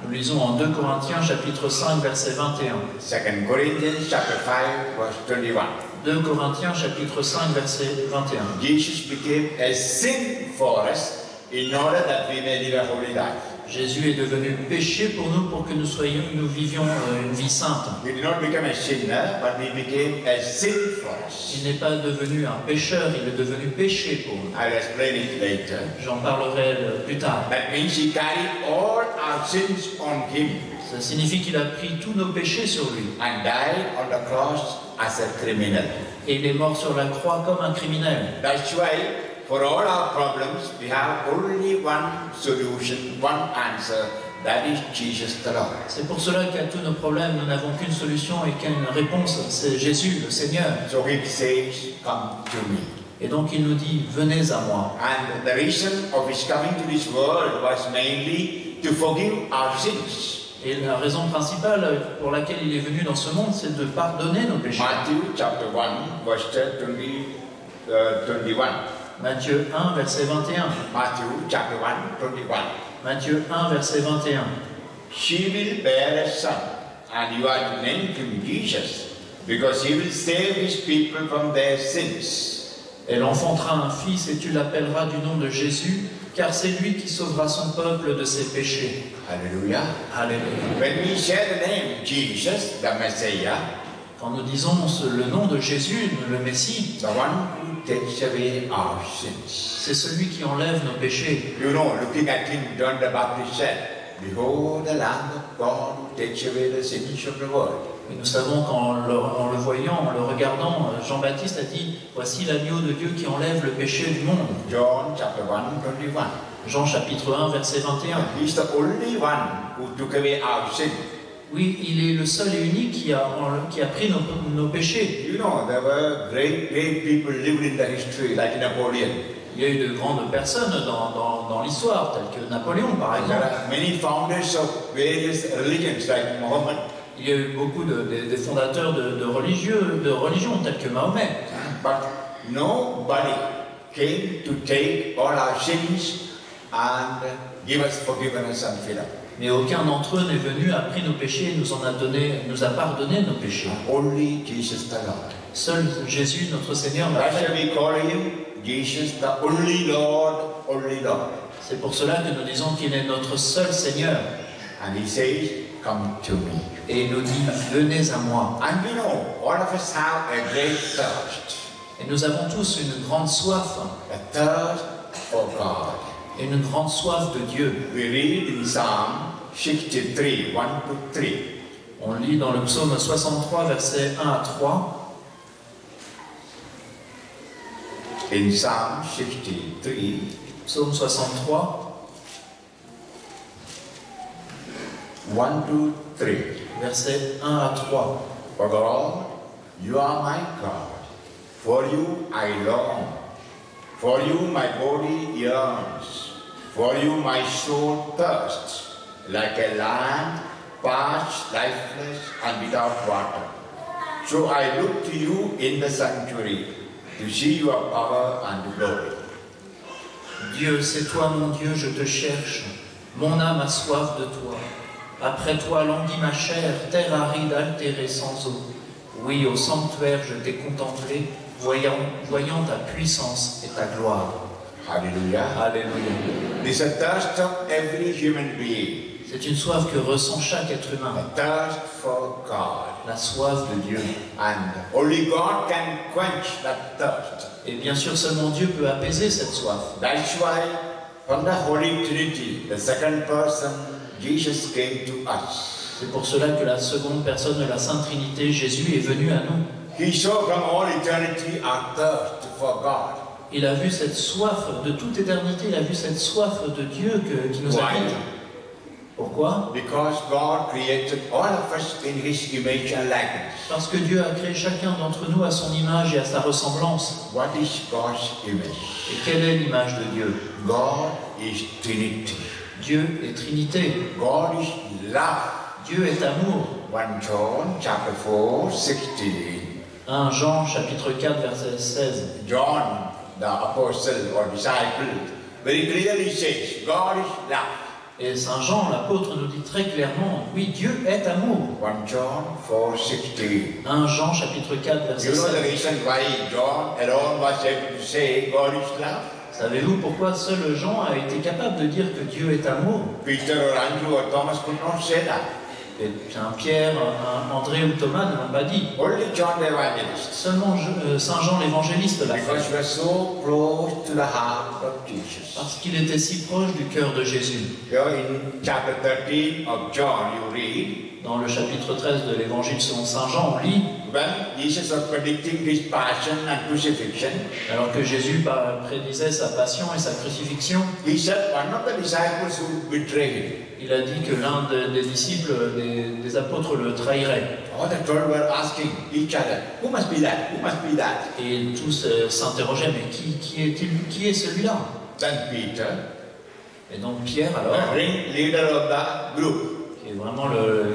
Speaker 6: Nous lisons en 2 Corinthiens chapitre 5 verset 21.
Speaker 3: 2 Corinthians chapter 5, verse 21.
Speaker 6: 2 Corinthiens chapitre 5 verset 21.
Speaker 3: Jesus became a sin for us in order that we may live a holy life.
Speaker 6: Jésus est devenu péché pour nous pour que nous vivions une vie sainte.
Speaker 3: He did not become a sinner, but he became a sin for us.
Speaker 6: Il n'est pas devenu un pécheur, il est devenu péché pour nous.
Speaker 3: I'll explain it later.
Speaker 6: J'en parlerai plus tard.
Speaker 3: That means he carried all our sins on him
Speaker 6: Ça signifie qu'il a pris tous nos péchés sur lui.
Speaker 3: and died on the cross as a criminal.
Speaker 6: Et il est mort sur la croix comme un criminel.
Speaker 3: That's why for all our problems, we have only one solution, one answer, that is Jesus the Lord.
Speaker 6: C'est pour cela qu'à tous nos problèmes, nous n'avons qu'une solution et qu'une réponse, c'est Jésus, le Seigneur.
Speaker 3: So he says, come to me.
Speaker 6: Et donc il nous dit, venez à moi.
Speaker 3: And the reason of his coming to this world was mainly to forgive our sins.
Speaker 6: Et la raison principale pour laquelle il est venu dans ce monde, c'est de pardonner nos péchés.
Speaker 3: Matthew chapter 1, verse 21.
Speaker 6: Matthieu 1, verset 21.
Speaker 3: Matthew chapter 1, 21.
Speaker 6: Matthieu 1, verset 21.
Speaker 3: She will bear a son, and you are to name him Jesus, because he will save his people from their sins.
Speaker 6: Elle enfantera un fils et tu l'appelleras du nom de Jésus, car c'est lui qui sauvera son peuple de ses péchés.
Speaker 3: Hallelujah.
Speaker 6: Alléluia.
Speaker 3: When we share the name Jesus, the Messiah,
Speaker 6: Quand nous disons le nom de Jésus, le Messie,
Speaker 3: the one who takes away our sins.
Speaker 6: c'est celui qui enlève nos péchés.
Speaker 3: You know, looking at him, John the Baptist said, behold the Lamb of God who takes away the sins of the world.
Speaker 6: Et nous savons qu'en le voyant, en le regardant, Jean-Baptiste a dit, voici l'agneau de Dieu qui enlève le péché du monde.
Speaker 3: John chapter 1, 21.
Speaker 6: Jean chapitre 1, verset 21.
Speaker 3: He's the only one who took away our sin.
Speaker 6: Oui, il est le seul et unique qui a pris nos péchés.
Speaker 3: You know, there were great people lived in the history, like Napoleon.
Speaker 6: Il y a eu de grandes personnes dans l'histoire, telles que Napoléon par
Speaker 3: There
Speaker 6: exemple.
Speaker 3: are many founders of various religions, like Muhammad.
Speaker 6: Il y a eu beaucoup des fondateurs de religions, tels que Mahomet.
Speaker 3: But nobody came to take all our sins and give us forgiveness and freedom.
Speaker 6: Mais aucun d'entre eux n'est venu, a pris nos péchés et nous a pardonné nos péchés.
Speaker 3: Only Jesus the Lord.
Speaker 6: Seul Jésus, notre Seigneur, l'a
Speaker 3: That's
Speaker 6: fait.
Speaker 3: why we call him Jesus the only Lord, only Lord.
Speaker 6: C'est pour cela que nous disons qu'il est notre seul Seigneur.
Speaker 3: And he says, come to me.
Speaker 6: Et il nous dit, venez à moi.
Speaker 3: And we know, all of us have a great thirst.
Speaker 6: Et nous avons tous une grande soif,
Speaker 3: A thirst for God.
Speaker 6: une grande soif de Dieu.
Speaker 3: We read in Psalm 63, 1 to 3.
Speaker 6: On lit dans le psaume 63, versets 1 à 3.
Speaker 3: In Psalm 63,
Speaker 6: Psaume 63,
Speaker 3: 1 to 3.
Speaker 6: versets 1 à 3.
Speaker 3: For God, you are my God. For you I long. For you my body yearns. For you my soul thirsts. Like a land parched, lifeless, and without water. So I look to you in the sanctuary to see your power and glory.
Speaker 6: Dieu, c'est toi mon Dieu, je te cherche. Mon âme a soif de toi. Après toi languit ma chair, terre aride, altérée sans eau. Oui, au sanctuaire je t'ai contemplé, voyant ta puissance et ta gloire.
Speaker 3: Hallelujah.
Speaker 6: Alléluia.
Speaker 3: This is a thirst of every human being.
Speaker 6: C'est une soif que ressent chaque être humain,
Speaker 3: A thirst for God.
Speaker 6: la soif de Dieu.
Speaker 3: And only God can quench that thirst.
Speaker 6: Et bien sûr, seulement Dieu peut apaiser cette soif.
Speaker 3: That's why from the Holy Trinity, the second person, Jesus came to us.
Speaker 6: C'est pour cela que la seconde personne de la Sainte Trinité, Jésus, est venu à nous.
Speaker 3: He saw from all eternity our thirst for God.
Speaker 6: Il a vu cette soif de toute éternité, il a vu cette soif de Dieu qui nous
Speaker 3: Why?
Speaker 6: habite. Pourquoi?
Speaker 3: Because God created all of us in His image and likeness.
Speaker 6: Parce que Dieu a créé chacun d'entre nous à son image et à sa ressemblance.
Speaker 3: What is God's image?
Speaker 6: Et quelle est l'image de Dieu?
Speaker 3: God is Trinity.
Speaker 6: Dieu est Trinité.
Speaker 3: God is love.
Speaker 6: Dieu est amour.
Speaker 3: 1 John chapter 4, 16.
Speaker 6: 1 Jean chapitre 4 verset 16.
Speaker 3: John, the apostle or disciple, very clearly says, God is love.
Speaker 6: Et Saint Jean, l'apôtre, nous dit très clairement, oui, Dieu est amour.
Speaker 3: 1 John 4, 16.
Speaker 6: 1 Jean chapitre 4 verset
Speaker 3: You know the
Speaker 6: 16.
Speaker 3: reason why John alone was able to say God is love?
Speaker 6: Savez-vous pourquoi seul Jean a été capable de dire que Dieu est amour?
Speaker 3: Peter or Andrew or Thomas could not say that.
Speaker 6: Et un Pierre, un André ou Thomas ne l'ont pas dit.
Speaker 3: Only John the Evangelist.
Speaker 6: Seulement Saint Jean l'évangéliste l'a
Speaker 3: Because
Speaker 6: fait.
Speaker 3: we are so close to the heart of Jesus.
Speaker 6: Parce qu'il était si proche du cœur de Jésus.
Speaker 3: Here in chapter 13 of John, you read,
Speaker 6: Dans le chapitre 13 de l'évangile selon Saint Jean, on lit,
Speaker 3: when Jesus was predicting his passion and crucifixion,
Speaker 6: alors que Jésus prédisait sa passion et sa crucifixion,
Speaker 3: he said one of the disciples would betray him.
Speaker 6: il a dit que l'un des disciples, des apôtres, le trahirait.
Speaker 3: All the 12 were asking each other, who must be that? Who must be that?
Speaker 6: Et tous s'interrogeaient, mais qui est-il? Qui est celui-là?
Speaker 3: Then Peter,
Speaker 6: Et donc Pierre,
Speaker 3: the
Speaker 6: alors,
Speaker 3: leader of the group,
Speaker 6: qui est vraiment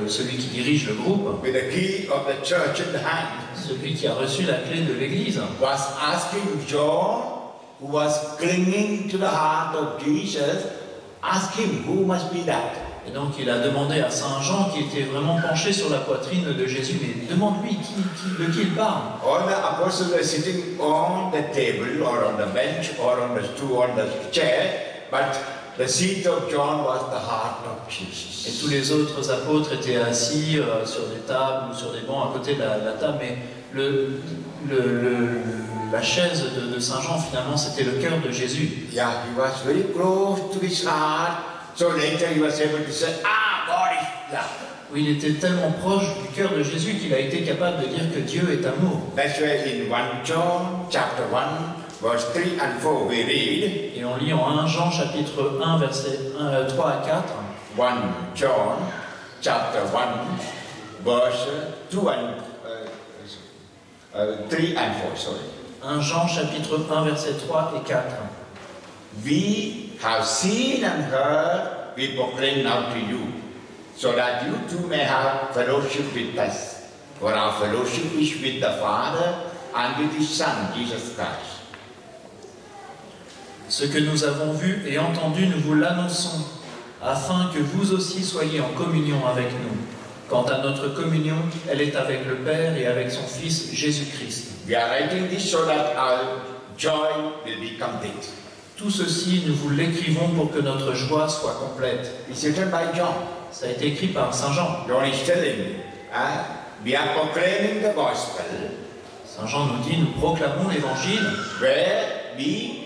Speaker 6: celui qui dirige le groupe,
Speaker 3: with the key of the church in the hand,
Speaker 6: celui qui a reçu la clé de l'Église,
Speaker 3: was asking John, who was clinging to the heart of Jesus, ask him, who must be that?
Speaker 6: et donc il a demandé à Saint Jean, qui était vraiment penché sur la poitrine de Jésus, mais demande-lui de qui il parle.
Speaker 3: All the apostles were sitting on the table or on the bench or on the stool, on the chair, but the seat of John was the heart of Jesus.
Speaker 6: Et tous les autres apôtres étaient assis sur des tables ou sur des bancs à côté de la table, mais la chaise de Saint Jean, finalement, c'était le cœur de Jésus.
Speaker 3: Yeah, he was very close to his heart. So later he was able to say, God is love.
Speaker 6: Oui, il était tellement proche du cœur de Jésus qu'il a été capable de dire que Dieu est amour.
Speaker 3: That's why in 1 John chapter 1, verse 3 and 4 we read,
Speaker 6: Et on lit en 1 Jean chapitre 1, versets 3 à 4.
Speaker 3: 1 John chapter 1, verse 2 and 3 and 4, sorry.
Speaker 6: 1 Jean chapitre 1, versets 3 et 4.
Speaker 3: We have seen and heard, we proclaim now to you, so that you too may have fellowship with us. For our fellowship is with the Father and with His Son, Jesus Christ.
Speaker 6: Ce que nous avons vu et entendu, nous vous l'annonçons, afin que vous aussi soyez en communion avec nous. Quant à notre communion, elle est avec le Père et avec son Fils Jésus-Christ.
Speaker 3: We are writing this so that our joy will be complete.
Speaker 6: Tout ceci, nous vous l'écrivons pour que notre joie soit complète.
Speaker 3: It's written by John.
Speaker 6: Ça a été écrit par Saint Jean.
Speaker 3: John is telling, we are proclaiming the gospel
Speaker 6: Saint Jean nous dit, nous proclamons l'Évangile
Speaker 3: where we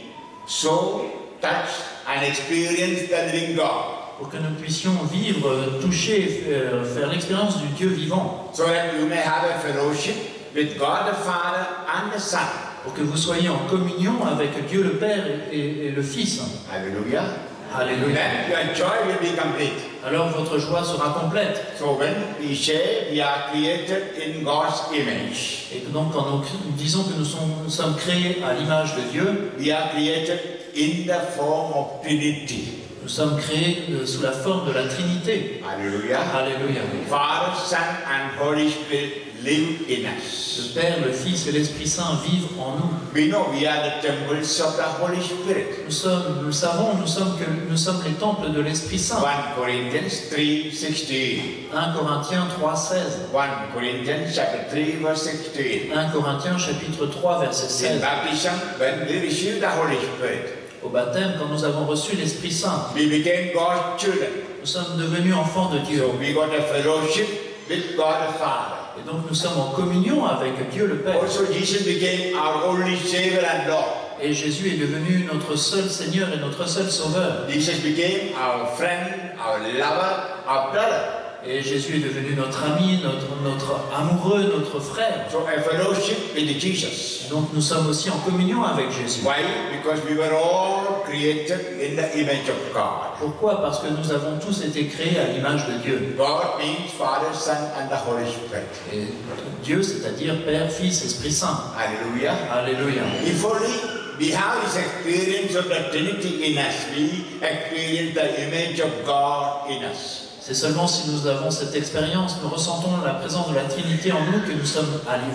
Speaker 3: so touch and experience the living God.
Speaker 6: pour que nous puissions vivre, toucher, faire l'expérience du Dieu vivant.
Speaker 3: So that you may have a fellowship with God the Father and the Son.
Speaker 6: Pour que vous soyez en communion avec Dieu le Père et le Fils.
Speaker 3: Hallelujah.
Speaker 6: Alléluia.
Speaker 3: Then your joy will be complete.
Speaker 6: Alors votre joie sera complète.
Speaker 3: So when we say we are created in God's image,
Speaker 6: Et donc quand nous disons que nous sommes créés à l'image de Dieu,
Speaker 3: we are created in the form of Trinity.
Speaker 6: nous sommes créés sous la forme de la Trinité.
Speaker 3: Hallelujah.
Speaker 6: Alléluia.
Speaker 3: Father, Son, and Holy Spirit live in us.
Speaker 6: Le Père, le Fils et l'Esprit Saint vivent en nous.
Speaker 3: We know we are the temples of the Holy Spirit.
Speaker 6: Nous savons, nous sommes les temples de l'Esprit Saint.
Speaker 3: 1 Corinthians 3:16.
Speaker 6: 1 Corinthiens 3,16.
Speaker 3: 1 Corinthians chapter 3 verse 16.
Speaker 6: 1 Corinthiens chapitre 3 verset
Speaker 3: In
Speaker 6: 16.
Speaker 3: baptism, when we receive the Holy Spirit,
Speaker 6: Au baptême, quand nous avons reçu l'Esprit Saint,
Speaker 3: we became God's children.
Speaker 6: nous sommes devenus enfants de Dieu.
Speaker 3: So we got a fellowship with God the Father.
Speaker 6: Et donc nous sommes en communion avec Dieu le Père.
Speaker 3: Also, Jesus became our only Savior and Lord.
Speaker 6: Et Jésus est devenu notre seul Seigneur et notre seul Sauveur.
Speaker 3: Jesus became our friend, our lover, our brother.
Speaker 6: Et Jésus est devenu notre ami, notre amoureux, notre frère.
Speaker 3: So a fellowship with Jesus.
Speaker 6: Donc nous sommes aussi en communion avec Jésus.
Speaker 3: Why? Because we were all created in the image of God.
Speaker 6: Pourquoi? Parce que nous avons tous été créés à l'image de Dieu.
Speaker 3: God means Father, Son, and the Holy Spirit.
Speaker 6: Et Dieu, c'est-à-dire Père, Fils, Esprit Saint.
Speaker 3: Hallelujah.
Speaker 6: Alléluia.
Speaker 3: If only we have this experience of the Trinity in us, we experience the image of God in us.
Speaker 6: C'est seulement si nous avons cette expérience, nous ressentons la présence de la Trinité en nous, que nous sommes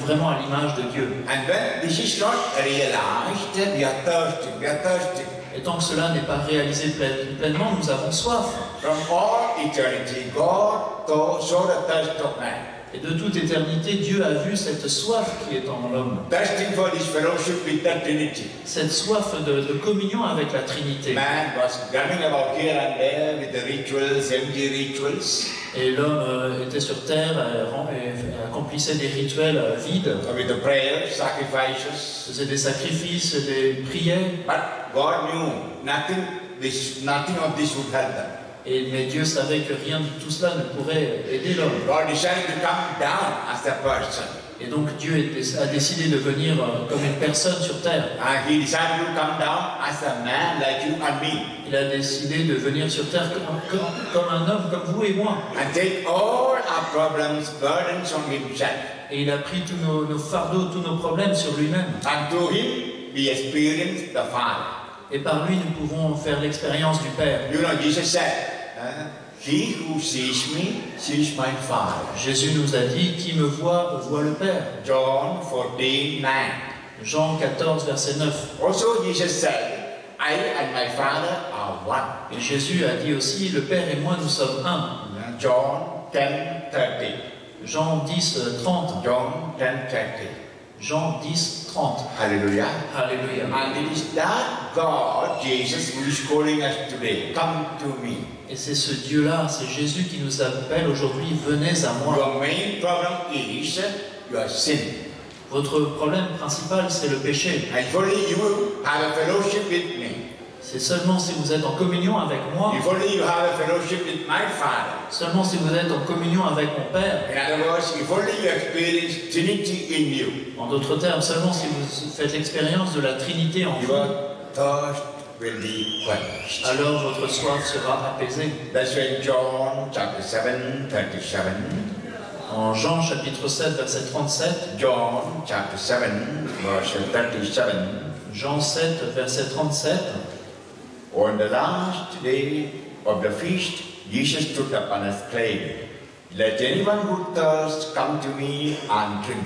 Speaker 6: vraiment à l'image de Dieu.
Speaker 3: And when this is not realized, we are thirsty. We are thirsty.
Speaker 6: Et tant que cela n'est pas réalisé pleinement, nous avons soif.
Speaker 3: From all eternity, God saw the thirst of man.
Speaker 6: Et de toute éternité, Dieu a vu cette soif qui est en l'homme.
Speaker 3: Thirsting for this fellowship with the Trinity.
Speaker 6: Cette soif de communion avec la Trinité.
Speaker 3: Man was running about here and there with the rituals, empty rituals,
Speaker 6: Et l'homme était sur terre et accomplissait des rituels vides,
Speaker 3: with the prayers, sacrifices.
Speaker 6: faisait des sacrifices, des prières.
Speaker 3: But God knew nothing of this would help them.
Speaker 6: Mais Dieu savait que rien de tout cela ne pourrait aider l'homme.
Speaker 3: God decided to come down as a person.
Speaker 6: Et donc Dieu a décidé de venir comme une personne sur terre.
Speaker 3: And He decided to come down as a man like you and me.
Speaker 6: Il a décidé de venir sur terre comme un homme, comme vous et moi.
Speaker 3: And take all our problems, burdens on Himself.
Speaker 6: Et il a pris tous nos fardeaux, tous nos problèmes sur lui-même.
Speaker 3: And through Him, we experience the Father.
Speaker 6: Et par lui, nous pouvons faire l'expérience du Père.
Speaker 3: You know, Jesus said, He who sees me, sees my Father.
Speaker 6: Jésus nous a dit, qui me voit, voit le Père.
Speaker 3: John 14:9.
Speaker 6: Jean 14, verset 9.
Speaker 3: Also, Jesus said, I and my Father are one.
Speaker 6: Et Jésus a dit aussi, le Père et moi, nous sommes un.
Speaker 3: John 10:30.
Speaker 6: Jean 10, 30.
Speaker 3: John 10:30.
Speaker 6: Jean 10, 30.
Speaker 3: Hallelujah.
Speaker 6: Alléluia.
Speaker 3: And it is that God, Jesus, who is calling us today. Come to me.
Speaker 6: Et c'est ce Dieu-là, c'est Jésus qui nous appelle aujourd'hui, venez à moi.
Speaker 3: Your main problem is your sin.
Speaker 6: Votre problème principal, c'est le péché.
Speaker 3: And if only you have a fellowship with me.
Speaker 6: C'est seulement si vous êtes en communion avec moi,
Speaker 3: If only you have a fellowship with my Father.
Speaker 6: seulement si vous êtes en communion avec mon Père,
Speaker 3: In other words, if only you experience Trinity in you,
Speaker 6: en d'autres termes, seulement si vous faites l'expérience de la Trinité en vous,
Speaker 3: your thirst will be quenched.
Speaker 6: alors votre soif sera apaisée.
Speaker 3: That's why John chapter 7:37.
Speaker 6: En Jean chapitre 7, verset 37,
Speaker 3: John chapter 7, verse 37.
Speaker 6: Jean 7, verset 37,
Speaker 3: On the last day of the feast, Jesus stood up and exclaimed, Let anyone who thirsts come to me and drink.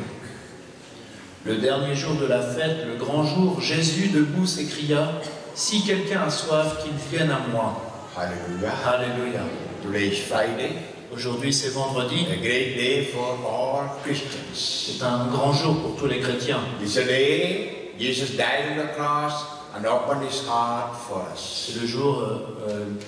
Speaker 6: le dernier jour de la fête, le grand jour, Jésus debout s'écria, si quelqu'un a soif, qu'il vienne à moi.
Speaker 3: Hallelujah.
Speaker 6: Alléluia.
Speaker 3: Today is Friday,
Speaker 6: Aujourd'hui, c'est vendredi.
Speaker 3: a great day for all Christians.
Speaker 6: C'est un grand jour pour tous les chrétiens.
Speaker 3: It's a day Jesus died on the cross and opened his heart for us.
Speaker 6: C'est le jour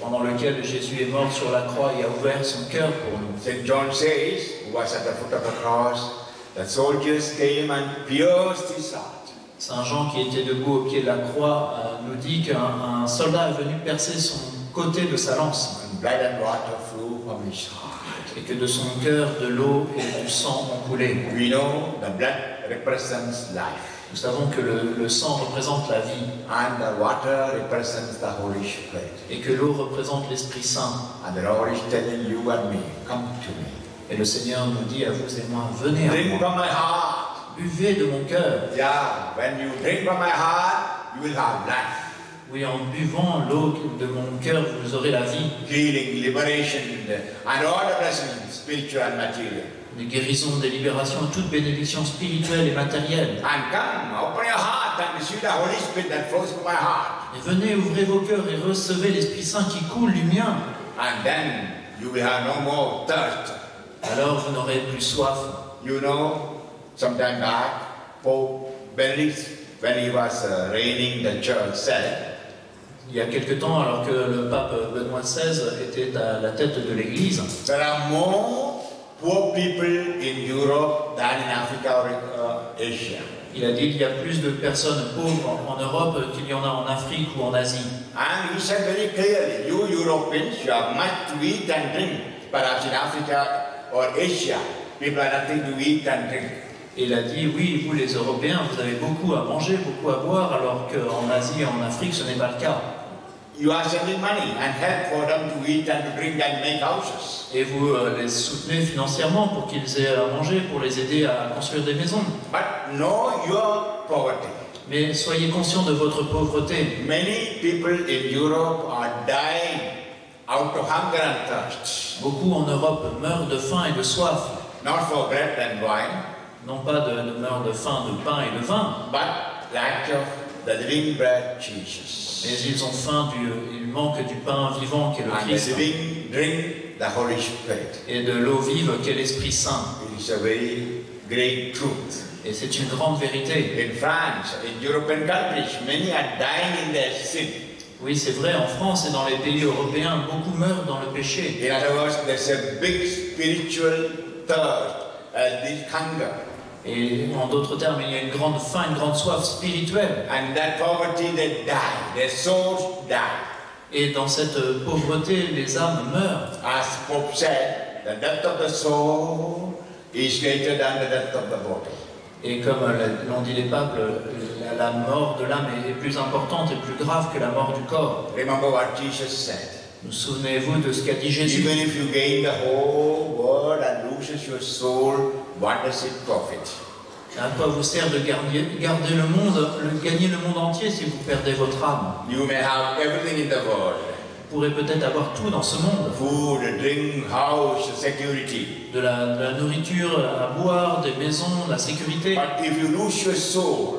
Speaker 6: pendant lequel Jésus est mort sur la croix et a ouvert son cœur pour nous.
Speaker 3: St. John says, who was at the foot of the cross, the soldiers came and pierced his heart.
Speaker 6: Saint Jean, qui était debout au pied de la croix, nous dit qu'un soldat est venu percer son côté de sa lance
Speaker 3: And blood and water flew from his heart.
Speaker 6: et que de son cœur, de l'eau et du sang ont coulé.
Speaker 3: We know the blood represents life.
Speaker 6: Nous savons que le sang représente la vie
Speaker 3: And the water represents the Holy Spirit.
Speaker 6: et que l'eau représente l'Esprit Saint.
Speaker 3: And the Lord is telling you and me, come to me.
Speaker 6: Et le Seigneur nous dit à vous et moi, venez à
Speaker 3: Drink
Speaker 6: moi,
Speaker 3: from my heart.
Speaker 6: buvez de mon cœur.
Speaker 3: Yeah, when you drink from my heart, you will have life.
Speaker 6: Oui, en buvant l'eau de mon cœur, vous aurez la vie,
Speaker 3: Healing, liberation, and all the blessings, spiritual and material.
Speaker 6: des guérisons, des libérations, toute bénédiction spirituelle et matérielle.
Speaker 3: And come, open your heart and receive the Holy Spirit that flows from my heart.
Speaker 6: Et venez, ouvrez vos cœurs et recevez l'Esprit Saint qui coule du mien.
Speaker 3: And then you will have no more thirst.
Speaker 6: Alors vous n'aurez plus soif.
Speaker 3: You know, sometime back, Pope Benedict, when he was reigning the church, said,
Speaker 6: Il y a quelque temps, alors que le pape Benoît XVI était à la tête de l'Église,
Speaker 3: there are more poor people in Europe than in Africa or Asia.
Speaker 6: il a dit qu'il y a plus de personnes pauvres en Europe qu'il y en a en Afrique ou en Asie.
Speaker 3: And he said very clearly, you Europeans, you have much to eat and drink. Perhaps in Africa or Asia, people have nothing to eat and drink.
Speaker 6: Et il a dit, oui, vous les Européens, vous avez beaucoup à manger, beaucoup à boire, alors qu'en Asie et en Afrique, ce n'est pas le cas.
Speaker 3: You are sending money and help for them to eat and to drink and make houses.
Speaker 6: Et vous les soutenez financièrement pour qu'ils aient à manger, pour les aider à construire des maisons.
Speaker 3: But know your poverty.
Speaker 6: Mais soyez conscients de votre pauvreté.
Speaker 3: Many people in Europe are dying out of hunger and thirst.
Speaker 6: Beaucoup en Europe meurent de faim et de soif.
Speaker 3: Not for bread and wine,
Speaker 6: Non pas meurent de faim, de pain et de vin,
Speaker 3: but lack of the living bread, Jesus.
Speaker 6: mais ils ont faim, ils manquent du pain vivant qu'est le
Speaker 3: And the
Speaker 6: Christ
Speaker 3: living drink, the Holy Spirit.
Speaker 6: et de l'eau vive qu'est l'Esprit Saint.
Speaker 3: It is a very great truth.
Speaker 6: Et c'est une grande vérité.
Speaker 3: In France, in European countries, many are dying in their sin.
Speaker 6: Oui, c'est vrai, en France et dans les pays européens, beaucoup meurent dans le péché.
Speaker 3: In other words, there's a big spiritual thirst, this hunger.
Speaker 6: Et en d'autres termes, il y a une grande faim, une grande soif spirituelle.
Speaker 3: And that poverty, they die, their souls die.
Speaker 6: Et dans cette pauvreté, les âmes meurent.
Speaker 3: As Pope said, the death of the soul is greater than the death of the body.
Speaker 6: Et comme l'ont dit les papes, la mort de l'âme est plus importante et plus grave que la mort du corps.
Speaker 3: Remember what Jesus said.
Speaker 6: Vous souvenez-vous de ce qu'a dit Jésus?
Speaker 3: Even if you gain the whole world and loses your soul, what does it profit?
Speaker 6: À quoi vous sert de garder le monde, gagner le monde entier si vous perdez votre âme?
Speaker 3: You may have everything in the world.
Speaker 6: Vous pourrez peut-être avoir tout dans ce monde.
Speaker 3: Food, drink, house, security.
Speaker 6: De la nourriture à boire, des maisons, de la sécurité.
Speaker 3: But if you lose your soul,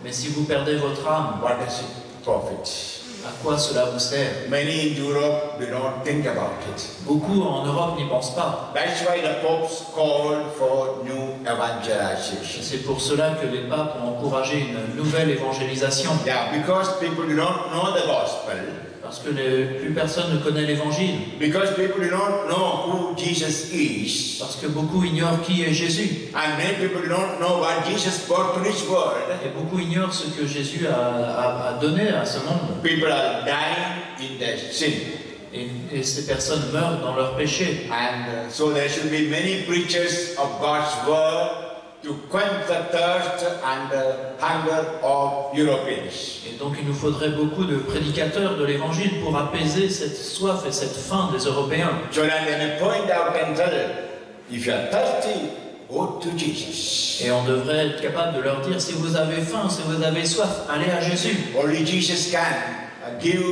Speaker 6: Mais si vous perdez votre âme,
Speaker 3: what does it profit?
Speaker 6: à quoi cela vous sert?
Speaker 3: Many in Europe do not think about it.
Speaker 6: Beaucoup en Europe n'y pensent pas.
Speaker 3: That's why the popes called for new
Speaker 6: Et
Speaker 3: evangelization.
Speaker 6: c'est pour cela que les papes ont encouragé une nouvelle évangélisation.
Speaker 3: Yeah, because people do not know the gospel.
Speaker 6: Parce que plus personne ne connaît l'évangile.
Speaker 3: Because people do not know who Jesus is.
Speaker 6: Parce que beaucoup ignorent qui est Jésus.
Speaker 3: And many people do not know what Jesus brought to this world.
Speaker 6: Et beaucoup ignorent ce que Jésus a donné à ce monde.
Speaker 3: People are dying in their sin.
Speaker 6: Et ces personnes meurent dans leur péché.
Speaker 3: And so there should be many preachers of God's word to quench the thirst and the hunger of Europeans.
Speaker 6: Et donc il nous faudrait beaucoup de prédicateurs de l'évangile pour apaiser cette soif et cette faim des Européens.
Speaker 3: So that they may point out and tell, if you are thirsty, go to Jesus.
Speaker 6: Et on devrait être capable de leur dire, si vous avez faim, si vous avez soif, allez à Jésus.
Speaker 3: Only Jesus can give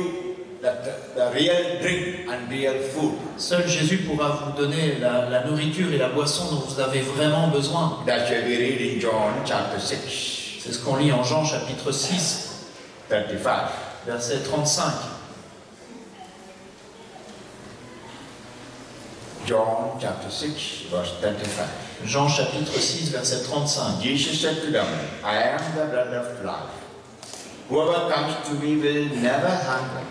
Speaker 3: the real drink and real food.
Speaker 6: Seul Jésus pourra vous donner la nourriture et la boisson dont vous avez vraiment besoin.
Speaker 3: That's what we read in John chapter 6,
Speaker 6: C'est ce qu'on lit en Jean chapitre 6,
Speaker 3: 35.
Speaker 6: verset 35.
Speaker 3: John chapter 6, verse 35.
Speaker 6: Jean chapitre 6, verset 35.
Speaker 3: Jesus said to them, I am the bread of life. Whoever comes to me will never hunger.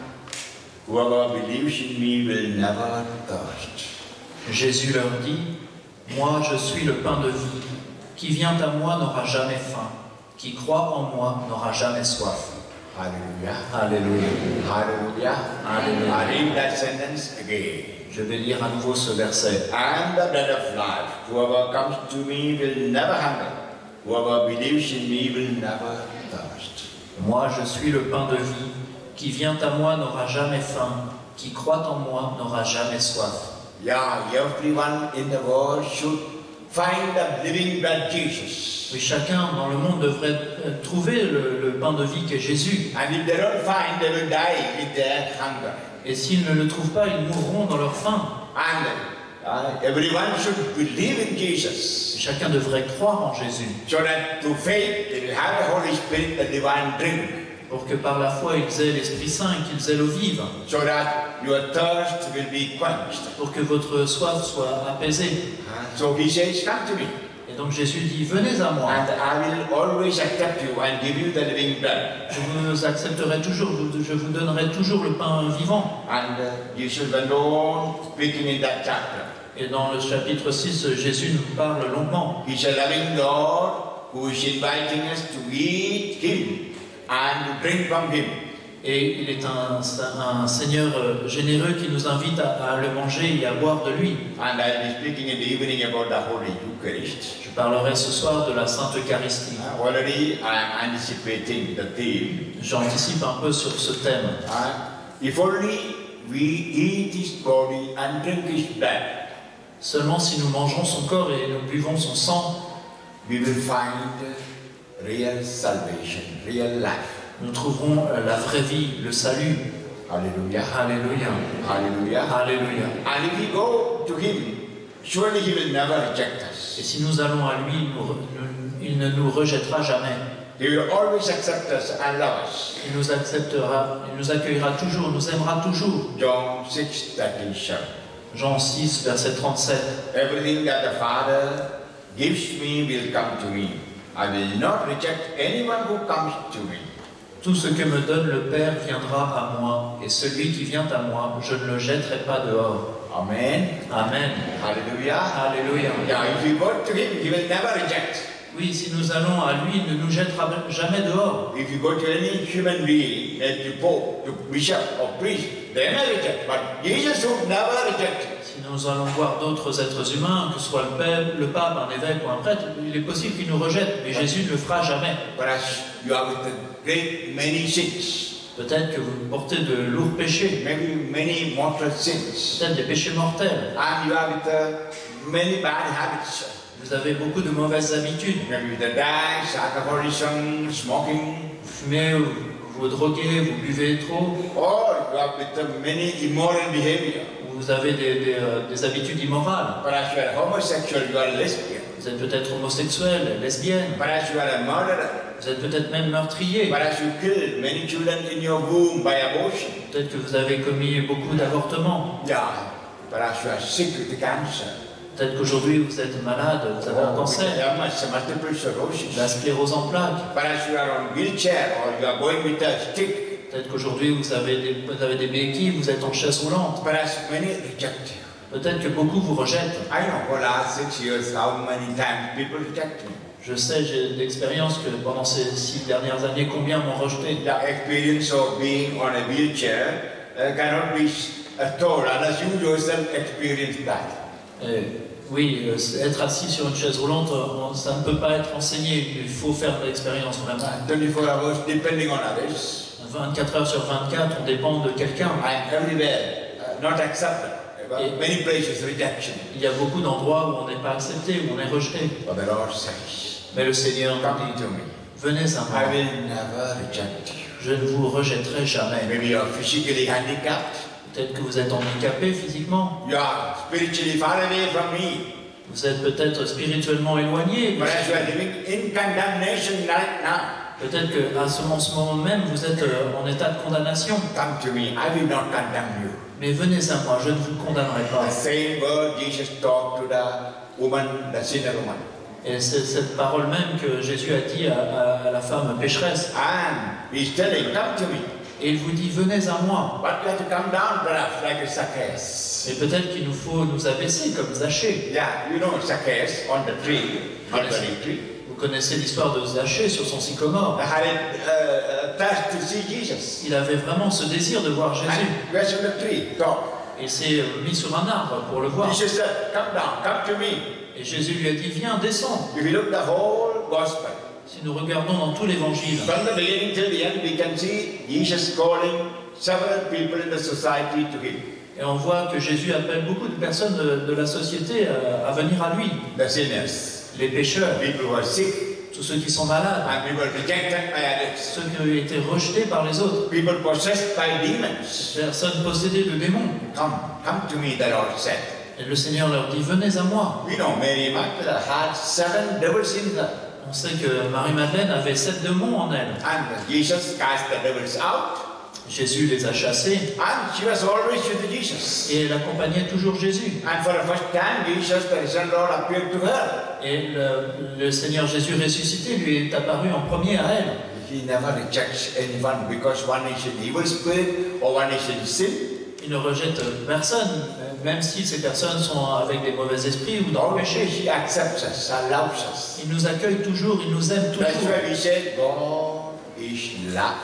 Speaker 3: Whoever believes in me will never thirst.
Speaker 6: Jésus leur dit, moi je suis le pain de vie. Qui vient à moi n'aura jamais faim. Qui croit en moi n'aura jamais soif.
Speaker 3: Hallelujah.
Speaker 6: Alléluia.
Speaker 3: Hallelujah.
Speaker 6: Alléluia.
Speaker 3: I read that sentence again.
Speaker 6: Je vais lire à nouveau ce verset.
Speaker 3: I am the bread of life. Whoever comes to me will never hunger. Whoever believes in me will never thirst.
Speaker 6: Moi je suis le pain de vie. Qui vient à moi n'aura jamais faim. Qui croit en moi n'aura jamais soif.
Speaker 3: Yeah, everyone in the world should find the living bread Jesus.
Speaker 6: Oui, chacun dans le monde devrait trouver le pain de vie qu'est Jésus.
Speaker 3: And if they don't find, they will die with their hunger.
Speaker 6: Et s'ils ne le trouvent pas, ils mourront dans leur faim.
Speaker 3: And everyone should believe in Jesus.
Speaker 6: Chacun devrait croire en Jésus.
Speaker 3: So that through faith they will have the Holy Spirit, the divine drink.
Speaker 6: Pour que par la foi ils aient l'Esprit Saint et qu'ils aient l'eau vive.
Speaker 3: So that your thirst will be quenched.
Speaker 6: Pour que votre soif soit apaisée.
Speaker 3: So he says, come to me.
Speaker 6: Et donc Jésus dit, venez à moi.
Speaker 3: And I will always accept you and give you the living bread.
Speaker 6: Je vous accepterai toujours, je vous donnerai toujours le pain vivant.
Speaker 3: And Jesus went on speaking in that chapter.
Speaker 6: Et dans le chapitre 6, Jésus nous parle longuement.
Speaker 3: He's a loving God who is inviting us to eat Him and to drink from Him.
Speaker 6: Et il est un Seigneur généreux qui nous invite à le manger et à boire de lui.
Speaker 3: And I'll be speaking in the evening about the Holy Eucharist.
Speaker 6: Je parlerai ce soir de la Sainte Eucharistie.
Speaker 3: Already I'm anticipating the theme.
Speaker 6: J'anticipe un peu sur ce thème.
Speaker 3: If only we eat His body and drink His blood,
Speaker 6: Seulement si nous mangeons son corps et nous buvons son sang,
Speaker 3: we will find real salvation, real life.
Speaker 6: nous trouverons la vraie vie, le salut.
Speaker 3: Hallelujah.
Speaker 6: Alléluia.
Speaker 3: Hallelujah.
Speaker 6: Alléluia.
Speaker 3: And if we go to Him, surely He will never reject us.
Speaker 6: Et si nous allons à lui, il ne nous rejettera jamais.
Speaker 3: He will always accept us and love us.
Speaker 6: Il nous acceptera, il nous accueillera toujours, nous aimera toujours.
Speaker 3: John 6:37.
Speaker 6: Jean 6, verset 37.
Speaker 3: Everything that the Father gives me will come to me. I will not reject anyone who comes to me.
Speaker 6: Tout ce que me donne le Père viendra à moi, et celui qui vient à moi, je ne le jetterai pas dehors.
Speaker 3: Amen.
Speaker 6: Amen.
Speaker 3: Hallelujah.
Speaker 6: Alléluia.
Speaker 3: Yeah, if we go to Him, He will never reject.
Speaker 6: Oui, si nous allons à lui, il ne nous jettera jamais dehors.
Speaker 3: If you go to any human being, like the Pope, the Bishop or priest, they may reject. But Jesus would never reject.
Speaker 6: Si nous allons voir d'autres êtres humains, que ce soit le pape, un évêque ou un prêtre, il est possible qu'ils nous rejettent, mais Jésus ne le fera jamais.
Speaker 3: Whereas you are with a great many sins,
Speaker 6: Peut-être que vous portez de lourds péchés,
Speaker 3: maybe many mortal sins,
Speaker 6: peut-être des péchés mortels.
Speaker 3: and you are with many bad habits.
Speaker 6: Vous avez beaucoup de mauvaises habitudes.
Speaker 3: Maybe with the drugs, alcoholism, smoking,
Speaker 6: Vous fumez, vous vous droguez, vous buvez trop,
Speaker 3: or you are with many immoral behavior.
Speaker 6: vous avez des habitudes immorales.
Speaker 3: Perhaps you are homosexual, you are lesbian.
Speaker 6: Vous êtes peut-être homosexuel, lesbienne,
Speaker 3: Perhaps you are a murderer.
Speaker 6: vous êtes peut-être même meurtrier.
Speaker 3: Perhaps you killed many children in your womb by abortion.
Speaker 6: Peut-être que vous avez commis beaucoup d'avortements.
Speaker 3: Yeah. Perhaps you are sick with cancer.
Speaker 6: Peut-être qu'aujourd'hui vous êtes malade, vous avez un cancer,
Speaker 3: Multiple sclerosis.
Speaker 6: la sclérose en plaques.
Speaker 3: Perhaps you are on wheelchair or you are going with a stick.
Speaker 6: Peut-être qu'aujourd'hui vous avez des béquilles, vous êtes en chaise roulante.
Speaker 3: Perhaps many reject you.
Speaker 6: Peut-être que beaucoup vous rejettent.
Speaker 3: I know for the last 6 years how many times people reject me.
Speaker 6: Je sais, j'ai l'expérience que pendant ces 6 dernières années, combien m'ont rejeté.
Speaker 3: The experience of being on a wheelchair cannot be told unless you yourself experience that.
Speaker 6: Oui, être assis sur une chaise roulante, ça ne peut pas être enseigné. Il faut faire de l'expérience vraiment.
Speaker 3: 24 hours depending on others.
Speaker 6: 24 heures sur 24, on dépend de quelqu'un.
Speaker 3: And everywhere, not accepted. Many places rejection.
Speaker 6: Il y a beaucoup d'endroits où on n'est pas accepté, où on est rejeté.
Speaker 3: But the Lord says,
Speaker 6: Mais le Seigneur nous
Speaker 3: come
Speaker 6: dit,
Speaker 3: to me.
Speaker 6: venez à
Speaker 3: I
Speaker 6: moi,
Speaker 3: will never reject you.
Speaker 6: je ne vous rejetterai jamais.
Speaker 3: Maybe you are physically handicapped.
Speaker 6: Peut-être que vous êtes handicapé physiquement,
Speaker 3: You are spiritually far away from me.
Speaker 6: vous êtes peut-être spirituellement éloigné,
Speaker 3: Perhaps you are living in condemnation right now.
Speaker 6: Peut-être qu'à ce moment même, vous êtes en état de condamnation.
Speaker 3: Come to me, I will not condemn you.
Speaker 6: Mais venez à moi, je ne vous condamnerai pas.
Speaker 3: The same word Jesus talked to the woman, the sinner woman.
Speaker 6: Et c'est cette parole même que Jésus a dit à la femme pécheresse.
Speaker 3: And he's telling, come to me.
Speaker 6: Et il vous dit, venez à moi.
Speaker 3: But you have to come down perhaps like a Zacchaeus.
Speaker 6: Et peut-être qu'il nous faut nous abaisser comme Zachée.
Speaker 3: Yeah, you know Zacchaeus on the tree, mulberry tree.
Speaker 6: Vous connaissez l'histoire de Zachée sur son sycomore.
Speaker 3: Had a thirst to see Jesus.
Speaker 6: Il avait vraiment ce désir de voir Jésus.
Speaker 3: And he was on the tree, top.
Speaker 6: Et s'est mis sur un arbre pour le voir.
Speaker 3: Jesus said, come down, come to me.
Speaker 6: Et Jésus lui a dit, viens, descends.
Speaker 3: If you look the whole gospel,
Speaker 6: Si nous regardons dans tout l'évangile,
Speaker 3: from the beginning till the end, we can see Jesus calling several people in the society to him.
Speaker 6: et on voit que Jésus appelle beaucoup de personnes de la société à venir à lui.
Speaker 3: The sinners,
Speaker 6: Les pécheurs,
Speaker 3: people who are sick,
Speaker 6: tous ceux qui sont malades,
Speaker 3: and people rejected by others,
Speaker 6: ceux qui ont été rejetés par les autres,
Speaker 3: people possessed by demons.
Speaker 6: personnes possédées de démons.
Speaker 3: Come to me, the Lord said.
Speaker 6: Et le Seigneur leur dit, venez à moi.
Speaker 3: We know Mary Magdalene had 7 devils in her.
Speaker 6: On sait que Marie-Madeleine avait 7 démons en elle.
Speaker 3: And Jesus cast the devils out,
Speaker 6: Jésus les a chassés
Speaker 3: and she was always with Jesus.
Speaker 6: et elle accompagnait toujours Jésus.
Speaker 3: And for the first time, Jesus, the risen Lord, appeared to her.
Speaker 6: Et le Seigneur Jésus ressuscité lui est apparu en premier à elle.
Speaker 3: He never rejects anyone because one is in evil spirit or one is in sin.
Speaker 6: Il ne rejette personne, même si ces personnes sont avec des mauvais esprits ou dans le péché.
Speaker 3: Always he accepts us, allows us.
Speaker 6: Il nous accueille toujours, il nous aime
Speaker 3: That's
Speaker 6: toujours.
Speaker 3: why we say God is love.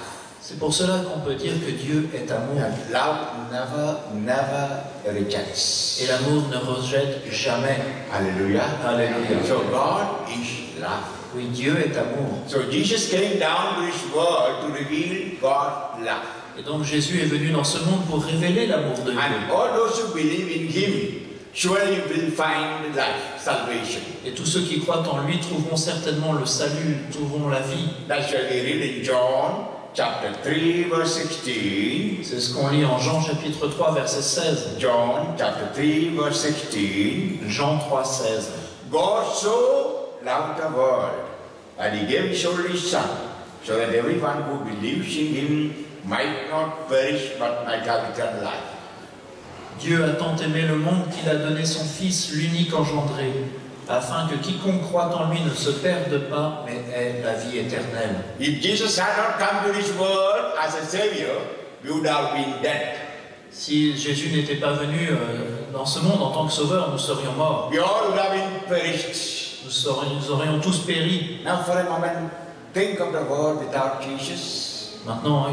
Speaker 6: C'est pour cela qu'on peut dire que Dieu est amour.
Speaker 3: And love never rejects.
Speaker 6: Et l'amour ne rejette jamais.
Speaker 3: Hallelujah.
Speaker 6: Alléluia.
Speaker 3: So God is love.
Speaker 6: Oui, Dieu est amour.
Speaker 3: So Jesus came down to his world to reveal God's love.
Speaker 6: Et donc Jésus est venu dans ce monde pour révéler l'amour de Dieu.
Speaker 3: And all those who believe in him surely will find life, salvation.
Speaker 6: Et tous ceux qui croient en lui trouveront certainement le salut, trouveront la vie.
Speaker 3: That's why we read in John chapter 3 verse 16.
Speaker 6: C'est ce qu'on lit en Jean chapitre 3 verset 16.
Speaker 3: John chapter 3 verse 16.
Speaker 6: Jean 3, 16.
Speaker 3: God so loved the world that he gave his only son, so that everyone who believes in him might not perish but might have eternal life.
Speaker 6: Dieu a tant aimé le monde qu'il a donné son Fils, l'unique engendré, afin que quiconque croit en lui ne se perde pas, mais ait la vie éternelle.
Speaker 3: If Jesus had not come to this world as a savior, we would have been dead.
Speaker 6: Si Jésus n'était pas venu dans ce monde en tant que sauveur, nous serions morts.
Speaker 3: We all would have been perished.
Speaker 6: Nous aurions tous péri.
Speaker 3: Now for a moment, think of the world without Jesus.
Speaker 6: Maintenant,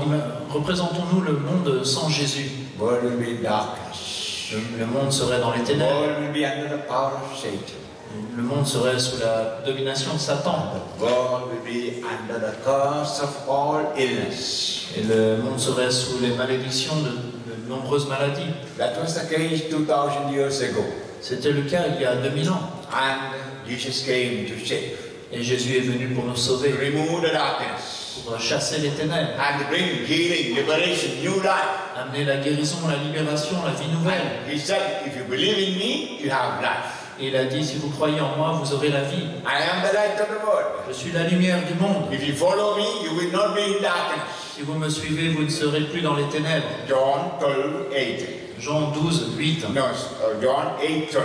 Speaker 6: représentons-nous le monde sans Jésus.
Speaker 3: The world will be in darkness.
Speaker 6: Le monde serait dans les
Speaker 3: The
Speaker 6: ténèbres.
Speaker 3: world will be under the power of Satan.
Speaker 6: Le monde serait sous la domination de Satan.
Speaker 3: The world will be under the curse of all illness.
Speaker 6: Et le monde serait sous les malédictions de nombreuses maladies.
Speaker 3: That was the case 2000 years ago.
Speaker 6: C'était le cas il y a 2000 ans.
Speaker 3: And Jesus came to save,
Speaker 6: Et Jésus est venu pour nous
Speaker 3: to
Speaker 6: sauver,
Speaker 3: remove the darkness,
Speaker 6: pour chasser les ténèbres,
Speaker 3: and to bring healing, liberation, new life.
Speaker 6: amener la guérison, la libération, la vie nouvelle.
Speaker 3: And he said, if you believe in me, you have life.
Speaker 6: Et il a dit, si vous croyez en moi, vous aurez la vie.
Speaker 3: I am the light of the world.
Speaker 6: Je suis la lumière du monde.
Speaker 3: If you follow me, you will not be in darkness.
Speaker 6: Si vous me suivez, vous ne serez plus dans les ténèbres.
Speaker 3: John 12, 8.
Speaker 6: Jean 12, 8.
Speaker 3: No, John 8, 12.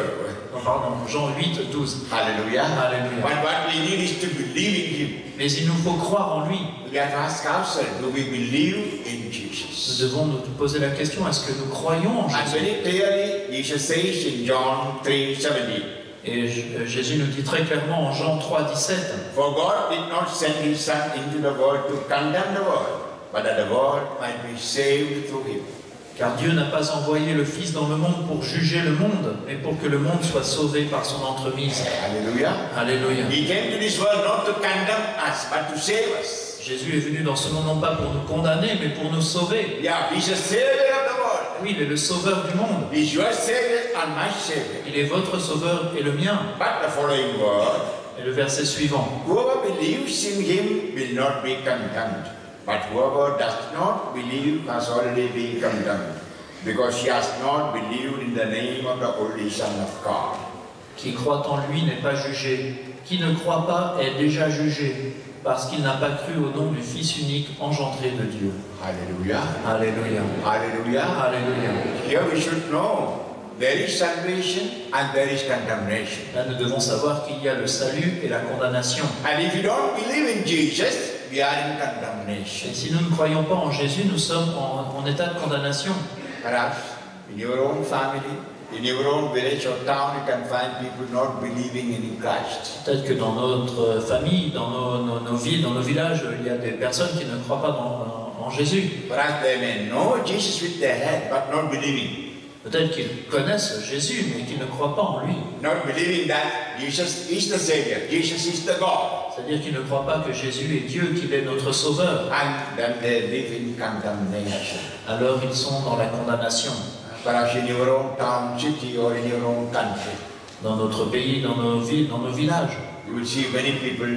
Speaker 6: Non, pardon, Jean 8, 12.
Speaker 3: Hallelujah.
Speaker 6: Alléluia.
Speaker 3: But what we need is to believe in him.
Speaker 6: Mais il nous faut croire en lui.
Speaker 3: We have to ask ourselves, do we believe in
Speaker 6: Nous
Speaker 3: Jesus?
Speaker 6: devons nous poser la question, est-ce que nous croyons en
Speaker 3: And
Speaker 6: Jésus?
Speaker 3: very clearly, Jesus says in John 3, 17.
Speaker 6: Et Jésus nous dit très clairement en Jean 3, 17.
Speaker 3: For God did not send his Son into the world to condemn the world, but that the world might be saved through him.
Speaker 6: Car Dieu n'a pas envoyé le Fils dans le monde pour juger le monde, mais pour que le monde soit sauvé par son entremise.
Speaker 3: Hallelujah.
Speaker 6: Alléluia.
Speaker 3: He came to this world not to condemn us, but to save us.
Speaker 6: Jésus est venu dans ce monde non pas pour nous condamner, mais pour nous sauver.
Speaker 3: Yeah, he's the Savior of the world.
Speaker 6: Oui, il est le sauveur du monde.
Speaker 3: He's your Savior and my Savior.
Speaker 6: Il est votre sauveur et le mien.
Speaker 3: But the following word,
Speaker 6: Et le verset suivant.
Speaker 3: whoever believes in him will not be condemned, but whoever does not believe has already been condemned, because he has not believed in the name of the only Son of God.
Speaker 6: Qui croit en lui n'est pas jugé. Qui ne croit pas est déjà jugé, parce qu'il n'a pas cru au nom du Fils unique engendré de Dieu.
Speaker 3: Hallelujah.
Speaker 6: Alléluia.
Speaker 3: Hallelujah.
Speaker 6: Alléluia.
Speaker 3: Here we should know there is salvation and there is condemnation.
Speaker 6: Là, nous devons savoir qu'il y a le salut et la condamnation.
Speaker 3: And if you don't believe in Jesus, we are in
Speaker 6: Et
Speaker 3: condemnation.
Speaker 6: si nous ne croyons pas en Jésus, nous sommes en état de condamnation.
Speaker 3: Perhaps in your own family, in your own village or town, you can find people not believing in Christ.
Speaker 6: Peut-être que dans notre famille, dans nos villes, dans nos villages, il y a des personnes qui ne croient pas en Jésus.
Speaker 3: Perhaps they may know Jesus with their head, but not believing.
Speaker 6: Peut-être qu'ils connaissent Jésus, mais qu'ils ne croient pas en lui.
Speaker 3: Not believing that Jesus is the Savior, Jesus is the God.
Speaker 6: C'est-à-dire qu'ils ne croient pas que Jésus est Dieu, qu'il est notre Sauveur.
Speaker 3: And then they live in condemnation.
Speaker 6: Alors ils sont dans la condamnation.
Speaker 3: Perhaps in your own town, city, or in your own country,
Speaker 6: Dans notre pays, dans nos villes, dans nos villages.
Speaker 3: you will see many people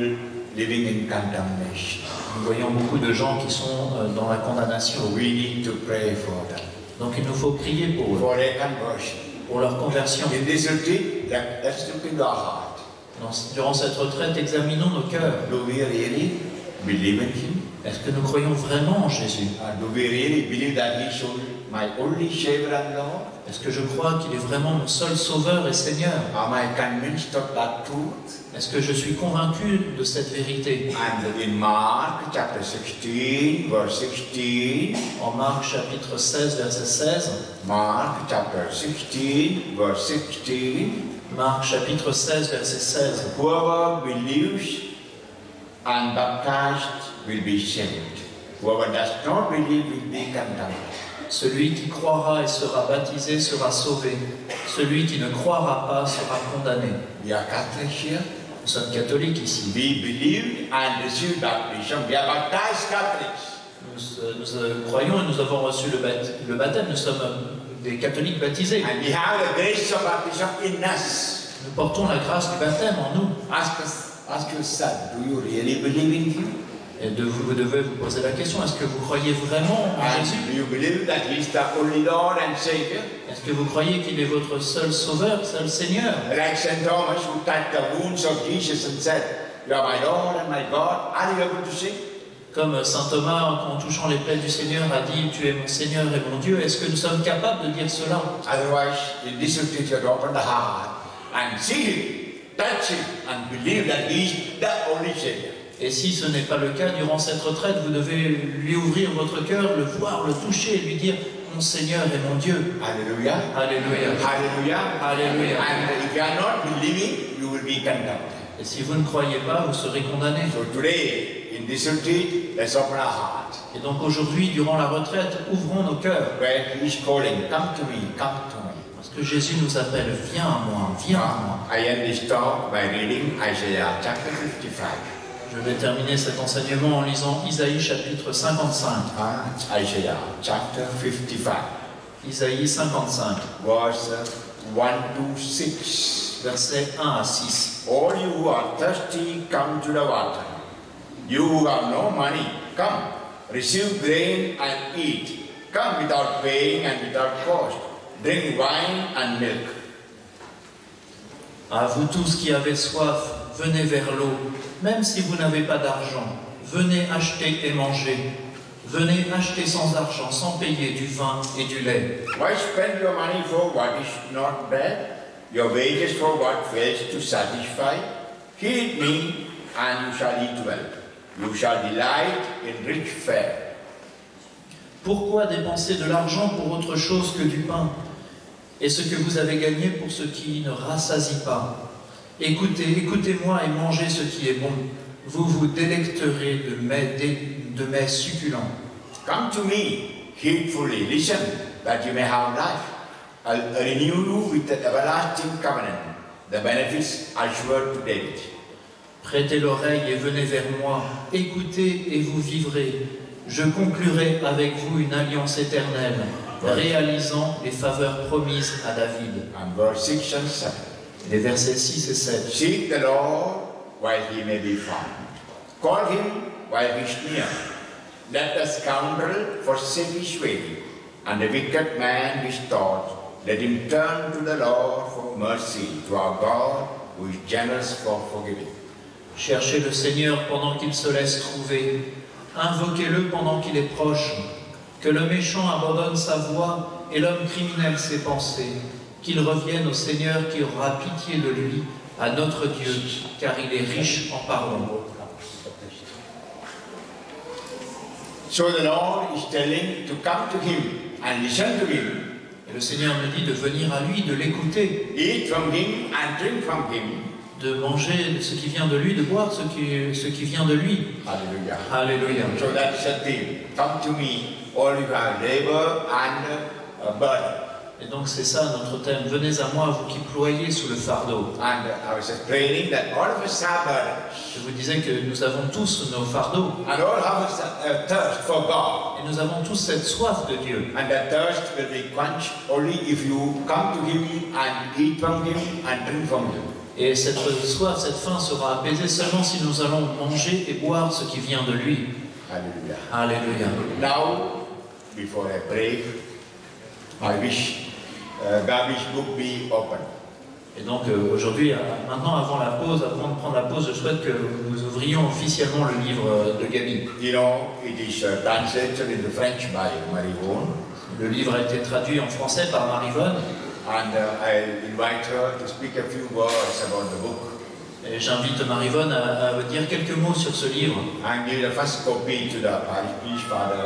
Speaker 3: living in condemnation.
Speaker 6: Nous voyons beaucoup de gens qui sont dans la condamnation.
Speaker 3: So we need to pray for them,
Speaker 6: Donc il nous faut prier pour eux,
Speaker 3: for their conversion.
Speaker 6: pour leur conversion.
Speaker 3: In this retreat, let's look into our heart.
Speaker 6: Durant cette retraite, examinons nos cœurs.
Speaker 3: Do we really believe in Him?
Speaker 6: Est-ce que nous croyons vraiment en Jésus?
Speaker 3: Do we really believe that He is my only Savior and Lord?
Speaker 6: Est-ce que je crois qu'il est vraiment mon seul Sauveur et Seigneur?
Speaker 3: Am I convinced of that truth?
Speaker 6: Est-ce que je suis convaincu de cette vérité?
Speaker 3: And in Mark chapter 16, verse 16,
Speaker 6: En Marc chapitre 16, verset 16,
Speaker 3: Mark chapter 16, verse 16,
Speaker 6: Marc chapitre 16, verset 16,
Speaker 3: whoever believes and baptized will be saved. Whoever does not believe will be condemned.
Speaker 6: celui qui croira et sera baptisé sera sauvé. Celui qui ne croira pas sera condamné.
Speaker 3: We are Catholics here.
Speaker 6: Nous sommes catholiques ici.
Speaker 3: We believe and receive baptism. We are baptized Catholics.
Speaker 6: Nous croyons et nous avons reçu le baptême. Nous sommes des catholiques baptisés.
Speaker 3: And we have the grace of baptism in us.
Speaker 6: Nous portons la grâce du baptême en nous.
Speaker 3: Ask yourself, do you really believe in Him?
Speaker 6: Et vous devez vous poser la question, est-ce que vous croyez vraiment en
Speaker 3: And
Speaker 6: Jésus?
Speaker 3: do you believe that He is the only Lord and Savior?
Speaker 6: Est-ce que vous croyez qu'il est votre seul Sauveur, seul Seigneur?
Speaker 3: Like St. Thomas who touched the wounds of Jesus and said, You are my Lord and my God. Are you able to sing?
Speaker 6: Comme saint Thomas, en touchant les plaies du Seigneur, a dit, tu es mon Seigneur et mon Dieu. Est-ce que nous sommes capables de dire cela?
Speaker 3: Otherwise, in this retreat, you have to open the heart and see Him, touch Him, and believe that He is the only Savior.
Speaker 6: Et si ce n'est pas le cas, durant cette retraite, vous devez lui ouvrir votre cœur, le voir, le toucher et lui dire, mon Seigneur et mon Dieu.
Speaker 3: Hallelujah.
Speaker 6: Alléluia.
Speaker 3: Hallelujah.
Speaker 6: Alléluia.
Speaker 3: And if you are not believing, you will be condemned.
Speaker 6: Et si vous ne croyez pas, vous serez condamné.
Speaker 3: So today, in this retreat, let's open our heart.
Speaker 6: Et donc aujourd'hui, durant la retraite, ouvrons nos cœurs.
Speaker 3: Where He is calling, come to me, come to me.
Speaker 6: Parce que Jésus nous appelle, viens à moi, viens à moi.
Speaker 3: I end this talk by reading Isaiah chapter 55.
Speaker 6: Je vais terminer cet enseignement en lisant Isaïe chapitre 55.
Speaker 3: Isaiah chapter 55,
Speaker 6: Isaïe 55,
Speaker 3: verse 1 to 6.
Speaker 6: versets 1 à 6.
Speaker 3: All you who are thirsty, come to the water. You who have no money, come, receive grain and eat. Come without paying and without cost. Drink wine and milk.
Speaker 6: À vous tous qui avez soif, venez vers l'eau, même si vous n'avez pas d'argent. Venez acheter et manger. Venez acheter sans argent, sans payer du vin et du lait.
Speaker 3: Why spend your money for what is not bread? Your wages for what fails to satisfy? Heed me, and you shall eat well. You shall delight in rich fare.
Speaker 6: Pourquoi dépenser de l'argent pour autre chose que du pain? Et ce que vous avez gagné pour ce qui ne rassasie pas? Écoutez-moi et mangez ce qui est bon. Vous vous délecterez de mets succulents.
Speaker 3: Come to me, heedfully, listen, that you may have life. I'll renew you with the everlasting covenant, the benefits assured to David.
Speaker 6: Prêtez l'oreille et venez vers moi. Écoutez et vous vivrez. Je conclurai avec vous une alliance éternelle, réalisant les faveurs promises à David.
Speaker 3: And verse 6 and 7.
Speaker 6: Les versets 6 et 7.
Speaker 3: Seek the Lord while he may be found. Call him while he is near. Let the scoundrel forsake his way, and the wicked man his thoughts. Let him turn to the Lord for mercy, to our God who is generous for forgiving.
Speaker 6: Cherchez le Seigneur pendant qu'il se laisse trouver. Invoquez-le pendant qu'il est proche. Que le méchant abandonne sa voie et l'homme criminel ses pensées. Qu'il revienne au Seigneur qui aura pitié de lui, à notre Dieu, car il est riche en pardon.
Speaker 3: So the Lord is telling to come to Him and listen to Him.
Speaker 6: Et le Seigneur me dit de venir à lui, de l'écouter,
Speaker 3: Eat from Him and drink from Him.
Speaker 6: de manger ce qui vient de lui, de boire ce qui vient de lui.
Speaker 3: Hallelujah.
Speaker 6: Alléluia.
Speaker 3: So that's the thing. Come to me, all you have labor and burden.
Speaker 6: Et donc c'est ça notre thème. Venez à moi, vous qui ployez sous le fardeau.
Speaker 3: And I was explaining that all of us have burdens.
Speaker 6: Je vous disais que nous avons tous nos fardeaux.
Speaker 3: And all have a thirst for God.
Speaker 6: Et nous avons tous cette soif de Dieu.
Speaker 3: And that thirst will be quenched only if you come to Him and eat from Him and drink from Him.
Speaker 6: Et cette soif, cette faim sera apaisée seulement si nous allons manger et boire ce qui vient de lui.
Speaker 3: Hallelujah.
Speaker 6: Alléluia.
Speaker 3: Now, before I pray, I wish Gabi's book be open.
Speaker 6: Et donc aujourd'hui, maintenant avant la pause, avant de prendre la pause, je souhaite que nous ouvrions officiellement le livre de Gabi.
Speaker 3: You know, it is translated into French by Marivonne.
Speaker 6: Le livre a été traduit en français par Marivonne.
Speaker 3: And I invite her to speak a few words about the book.
Speaker 6: Et j'invite Marivonne à dire quelques mots sur ce livre.
Speaker 3: And give the first copy to the parish priest, Father.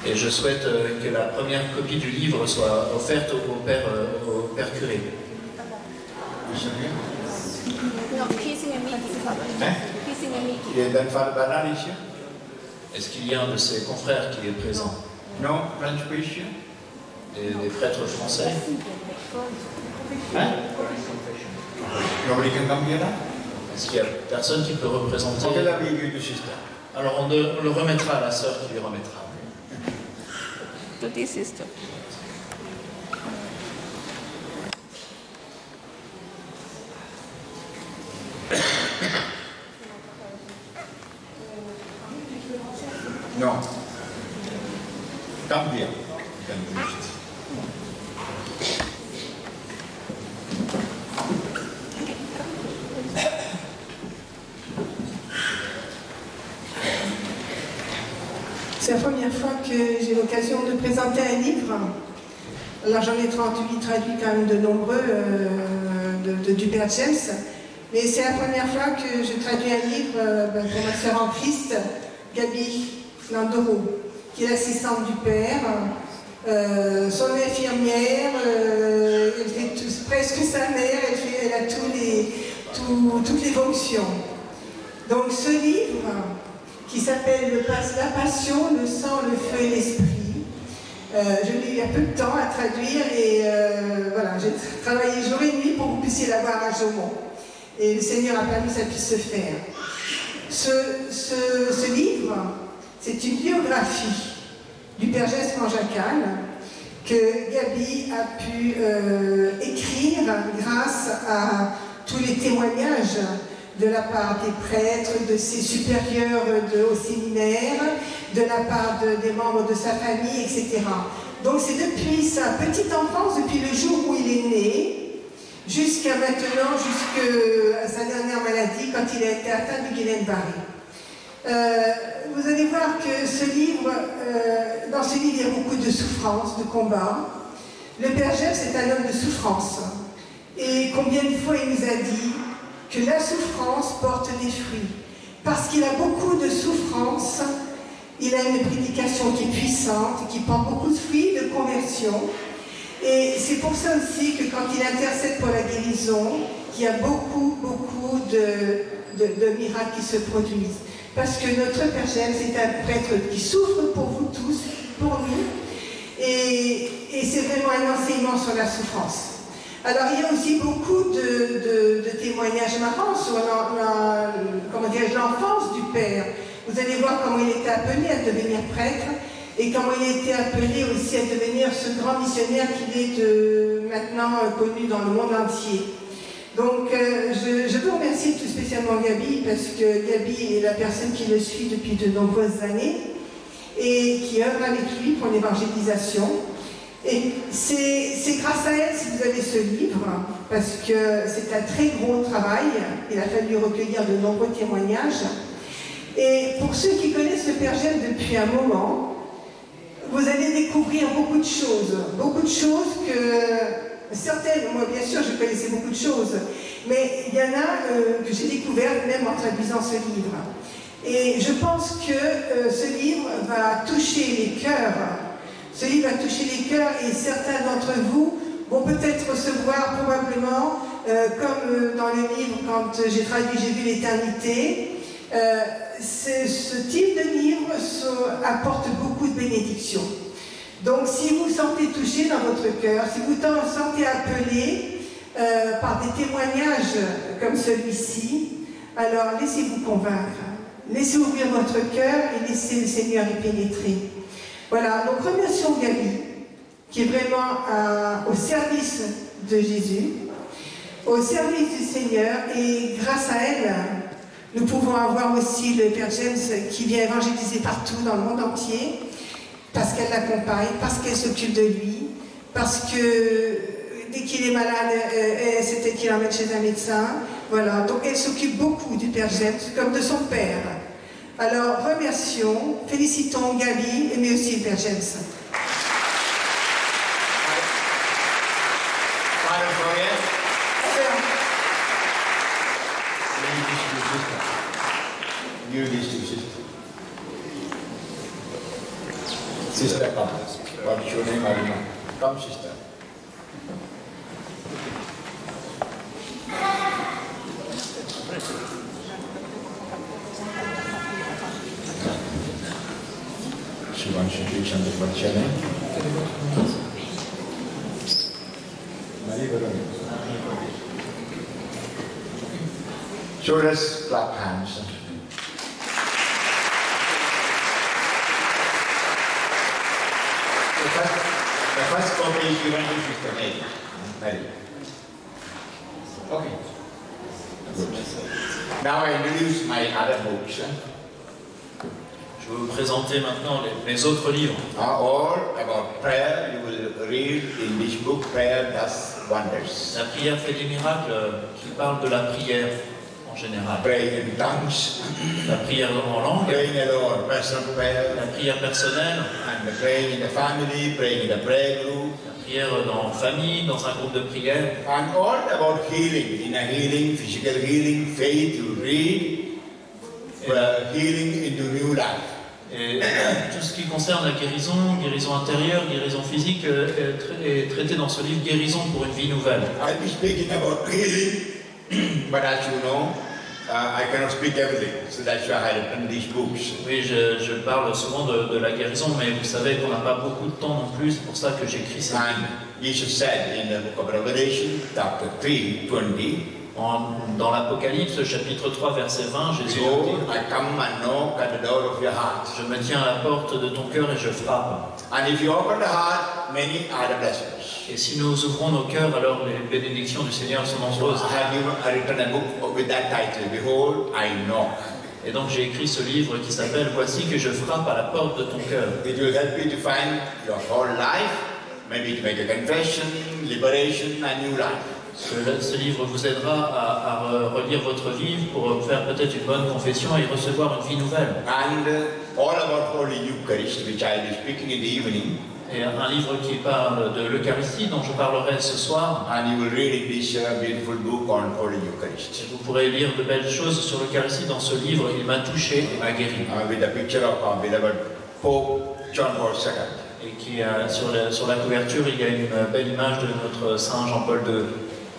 Speaker 6: Et je souhaite que la première copie du livre soit offerte au père curé.
Speaker 7: No, kissing and meeting, Father. Kissing and meeting.
Speaker 3: Yeah, then Father Bernard is here?
Speaker 6: Est-ce qu'il y a un de ses confrères qui est présent?
Speaker 3: No, French priest here?
Speaker 6: Des prêtres français?
Speaker 3: Hein? Nobody can come here now?
Speaker 6: Est-ce qu'il y a personne qui peut représenter?
Speaker 3: Okay, let me give you to sister.
Speaker 6: Alors on le remettra à la sœur qui lui remettra.
Speaker 7: To this sister.
Speaker 3: No. Come here. You can do it.
Speaker 4: C'est la première fois que j'ai l'occasion de présenter un livre. Alors j'en ai 38 traduits quand même de nombreux du Père James. Mais c'est la première fois que je traduis un livre pour ma sœur en Christ, Gabi Landoro, qui est l'assistante du Père, son infirmière, elle fait presque sa mère, elle a toutes les fonctions. Donc ce livre, qui s'appelle La Passion, le sang, le feu et l'esprit. Je l'ai eu il y a peu de temps à traduire et voilà, j'ai travaillé jour et nuit pour que vous puissiez l'avoir à Jaumont. Et le Seigneur a permis que ça puisse se faire. Ce livre, c'est une biographie du Père Geste Manjacal que Gabi a pu écrire grâce à tous les témoignages de la part des prêtres, de ses supérieurs au séminaire, de la part des membres de sa famille, etc. Donc c'est depuis sa petite enfance, depuis le jour où il est né, jusqu'à maintenant, jusqu'à sa dernière maladie, quand il a été atteint de Guillain-Barré. Vous allez voir que ce livre, dans ce livre, il y a beaucoup de souffrance, de combat. Le Père Jeff, c'est un homme de souffrance. Et combien de fois il nous a dit que la souffrance porte des fruits. Parce qu'il a beaucoup de souffrance, il a une prédication qui est puissante, qui porte beaucoup de fruits, de conversion. Et c'est pour ça aussi que quand il intercède pour la guérison, qu'il y a beaucoup de miracles qui se produisent. Parce que notre Père James est un prêtre qui souffre pour vous tous, pour nous. Et c'est vraiment un enseignement sur la souffrance. Alors il y a aussi beaucoup de témoignages marrants sur l'enfance du Père. Vous allez voir comment il était appelé à devenir prêtre et comment il a été appelé aussi à devenir ce grand missionnaire qu'il est maintenant connu dans le monde entier. Donc je veux remercier tout spécialement Gabi parce que Gabi est la personne qui le suit depuis de nombreuses années et qui œuvre avec lui pour l'évangélisation. Et c'est grâce à elle si vous avez ce livre, parce que c'est un très gros travail. Il a fallu recueillir de nombreux témoignages. Et pour ceux qui connaissent le Père Jaime depuis un moment, vous allez découvrir beaucoup de choses que certaines, moi bien sûr je connaissais beaucoup de choses, mais il y en a que j'ai découvertes même en traduisant ce livre. Et je pense que ce livre va toucher les cœurs. Ce livre va toucher les cœurs et certains d'entre vous vont peut-être recevoir probablement, comme dans le livre quand j'ai traduit J'ai vu l'éternité, ce type de livre apporte beaucoup de bénédictions. Donc si vous vous sentez touché dans votre cœur, si vous vous sentez appelé par des témoignages comme celui-ci, alors laissez-vous convaincre, laissez ouvrir votre cœur et laissez le Seigneur y pénétrer. Voilà, donc remercions Gabi, qui est vraiment au service de Jésus, au service du Seigneur, et grâce à elle, nous pouvons avoir aussi le Père James qui vient évangéliser partout dans le monde entier, parce qu'elle l'accompagne, parce qu'elle s'occupe de lui, parce que dès qu'il est malade, c'est elle qui l'emmène chez un médecin. Voilà, donc elle s'occupe beaucoup du Père James, comme de son père. Alors remercions, félicitons Gabi, mais aussi le Père James.
Speaker 3: Sister, come. What is your name? I don't know. Come, sister. She wants to do something. What's your name? Marie Veronica. So let's clap hands. The first copy is given to Sister Mary. Okay. Good. Now I introduce my other books.
Speaker 6: Je vais vous présenter maintenant les autres livres.
Speaker 3: All about prayer. You will read in this book, Prayer Does Wonders.
Speaker 6: La prière fait des miracles, qui parle de la prière en général.
Speaker 3: Praying in tongues.
Speaker 6: La prière en langue.
Speaker 3: Praying alone, personal prayer.
Speaker 6: La prière personnelle.
Speaker 3: And praying in the family, praying in the prayer group.
Speaker 6: La prière dans la famille, dans un groupe de prière.
Speaker 3: And all about healing, inner healing, physical healing, faith, you read, healing into new life.
Speaker 6: Et tout ce qui concerne la guérison, guérison intérieure, guérison physique, est traité dans ce livre Guérison pour une vie nouvelle.
Speaker 3: I'll be speaking about healing, but as you know, I cannot speak everything, so that's why I have written these books.
Speaker 6: Oui, je parle souvent de la guérison, mais vous savez qu'on n'a pas beaucoup de temps non plus, c'est pour ça que j'écris ces livres.
Speaker 3: And Jesus said in the book of Revelation, chapter 3:20,
Speaker 6: dans l'Apocalypse, chapitre 3, verset 20, Jésus a dit,
Speaker 3: I come and knock at the door of your heart.
Speaker 6: je me tiens à la porte de ton cœur et je frappe.
Speaker 3: And if you open the heart, many are the blessings.
Speaker 6: Et si nous ouvrons nos cœurs, alors les bénédictions du Seigneur sont nombreuses.
Speaker 3: I have written a book with that title, Behold, I knock.
Speaker 6: Et donc j'ai écrit ce livre qui s'appelle Voici que je frappe à la porte de ton cœur.
Speaker 3: It will help you to find your whole life, maybe to make a confession, liberation, and new life.
Speaker 6: Ce livre vous aidera à relire votre vie pour faire peut-être une bonne confession et recevoir une vie nouvelle.
Speaker 3: And all about Holy Eucharist, which I will be speaking in the evening.
Speaker 6: Et un livre qui parle de l'Eucharistie dont je parlerai ce soir.
Speaker 3: And you will read in this beautiful book on Holy Eucharist.
Speaker 6: Et vous pourrez lire de belles choses sur l'Eucharistie dans ce livre. Il m'a touché et m'a guéri.
Speaker 3: With a picture of our beloved Pope John Paul II.
Speaker 6: Et qui sur la couverture, il y a une belle image de notre Saint Jean-Paul II.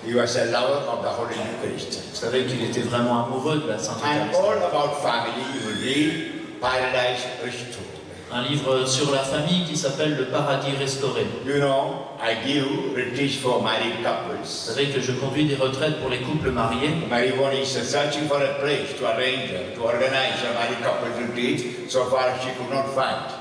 Speaker 3: He was a lover of the Holy Eucharist.
Speaker 6: Vous savez qu'il était vraiment amoureux de la Sainte
Speaker 3: And
Speaker 6: Eucharistie.
Speaker 3: all about family, you will read Paradise Restored.
Speaker 6: Un livre sur la famille qui s'appelle Le Paradis Restauré.
Speaker 3: You know, I give retreats for married couples.
Speaker 6: Vous savez que je conduis des retraites pour les couples mariés.
Speaker 3: Marie-Yvonne is searching for a place to arrange, to organize a married couple retreat. So far, she could not find.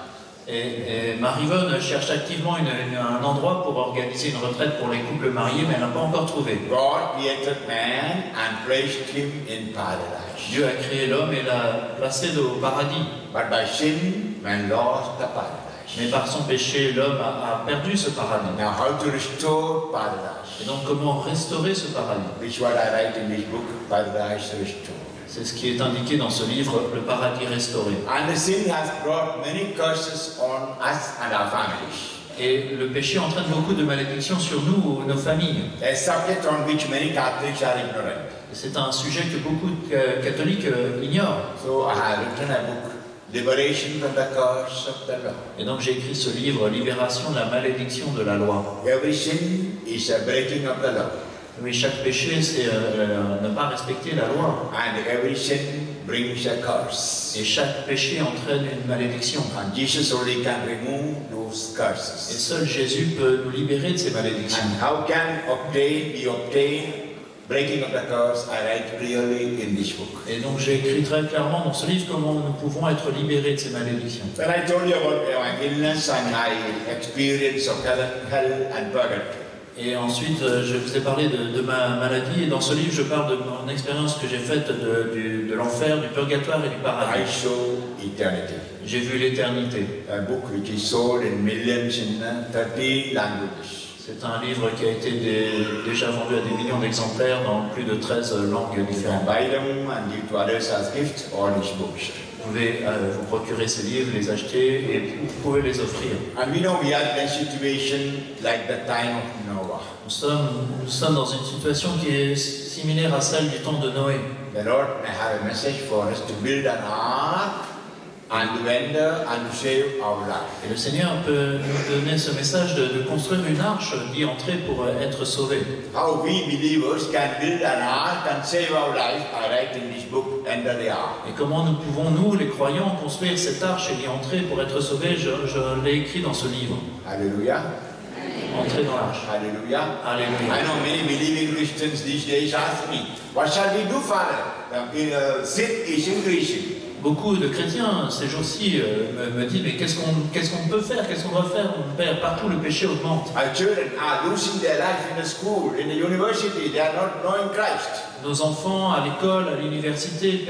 Speaker 6: Et Marie-Yvonne cherche activement un endroit pour organiser une retraite pour les couples mariés, mais elle n'a pas encore trouvé.
Speaker 3: God created man and placed him in paradise.
Speaker 6: Dieu a créé l'homme et l'a placé au paradis.
Speaker 3: But by sin, man lost the paradise.
Speaker 6: Mais par son péché, l'homme a perdu ce paradis.
Speaker 3: Now, how to restore paradise?
Speaker 6: Et donc, comment restaurer ce paradis?
Speaker 3: Which what I write in this book, Paradise Restored.
Speaker 6: C'est ce qui est indiqué dans ce livre, le paradis restauré.
Speaker 3: And the sin has brought many curses on us and our families.
Speaker 6: Et le péché entraîne beaucoup de malédictions sur nous ou nos familles.
Speaker 3: A subject on which many Catholics are ignorant.
Speaker 6: C'est un sujet que beaucoup de catholiques ignorent.
Speaker 3: So I have written a book, Liberation from the Curse of the Law.
Speaker 6: Et donc j'ai écrit ce livre, Libération de la malédiction de la loi.
Speaker 3: Every sin is a breaking of the law.
Speaker 6: Oui, chaque péché, c'est ne pas respecter la loi.
Speaker 3: And every sin brings a curse.
Speaker 6: Et chaque péché entraîne une malédiction.
Speaker 3: And Jesus only can remove those
Speaker 6: Et
Speaker 3: curses.
Speaker 6: seul Jésus peut nous libérer de ces malédictions.
Speaker 3: And how can be obtained breaking of the curse? I write clearly in this book.
Speaker 6: Et donc j'ai écrit très clairement dans ce livre comment nous pouvons être libérés de ces malédictions.
Speaker 3: When I told you about my illness and my experience of hell and purgatory,
Speaker 6: Et ensuite, je vous ai parlé de ma maladie. Et dans ce livre, je parle de mon expérience que j'ai faite de l'enfer, du purgatoire et du
Speaker 3: I
Speaker 6: paradis.
Speaker 3: show eternity.
Speaker 6: J'ai vu l'éternité.
Speaker 3: A book which is sold in millions in 13 languages.
Speaker 6: C'est un livre qui a été déjà vendu à des millions d'exemplaires dans plus de 13 langues
Speaker 3: You can
Speaker 6: différentes.
Speaker 3: buy them and give to others as gifts, all these books.
Speaker 6: Vous pouvez vous procurer ces livres, les acheter et vous pouvez les offrir.
Speaker 3: And we know we are in a situation like the time of Noah.
Speaker 6: Nous sommes dans une situation qui est similaire à celle du temps de Noé.
Speaker 3: The Lord may have a message for us to build an ark and to enter and to save our life.
Speaker 6: Et le Seigneur peut nous donner ce message de construire une arche, d'y entrer pour être sauvé.
Speaker 3: How we believers can build an ark and save our life, I write in this book, Enter the Ark.
Speaker 6: Et comment nous pouvons, nous, les croyants, construire cette arche et y entrer pour être sauvés? Je l'ai écrit dans ce livre.
Speaker 3: Hallelujah.
Speaker 6: Entrer dans l'arche.
Speaker 3: Hallelujah.
Speaker 6: Alléluia.
Speaker 3: I know many believing Christians these days ask me, what shall we do, Father? The sin is increasing.
Speaker 6: Beaucoup de chrétiens, ces jours-ci, me disent, mais qu'est-ce qu'on peut faire? Qu'est-ce qu'on doit faire? Mon Père, partout le péché augmente.
Speaker 3: Our children are losing their life in the school, in the university. They are not knowing Christ.
Speaker 6: Nos enfants, à l'école, à l'université,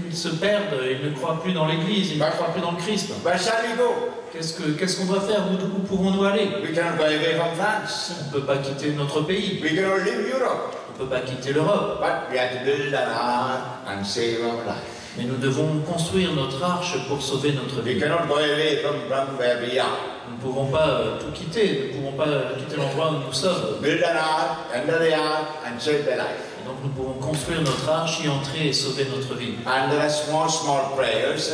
Speaker 6: ils se perdent, ils ne croient plus dans l'Église, ils ne croient plus dans le Christ.
Speaker 3: Where shall we go?
Speaker 6: Qu'est-ce qu'on doit faire? Où pouvons-nous aller?
Speaker 3: We cannot go away from France.
Speaker 6: On ne peut pas quitter notre pays,
Speaker 3: We cannot leave Europe.
Speaker 6: on ne peut pas quitter l'Europe.
Speaker 3: But we have to build an ark and save our life.
Speaker 6: Mais nous devons construire notre arche pour sauver notre
Speaker 3: We
Speaker 6: vie.
Speaker 3: cannot go away from where we are.
Speaker 6: Nous ne pouvons pas tout quitter, nous ne pouvons pas quitter l'endroit où nous sommes.
Speaker 3: Build an ark, enter the ark, and save the life.
Speaker 6: Et donc nous pouvons construire notre arche, y entrer et sauver notre vie.
Speaker 3: And there are small prayers,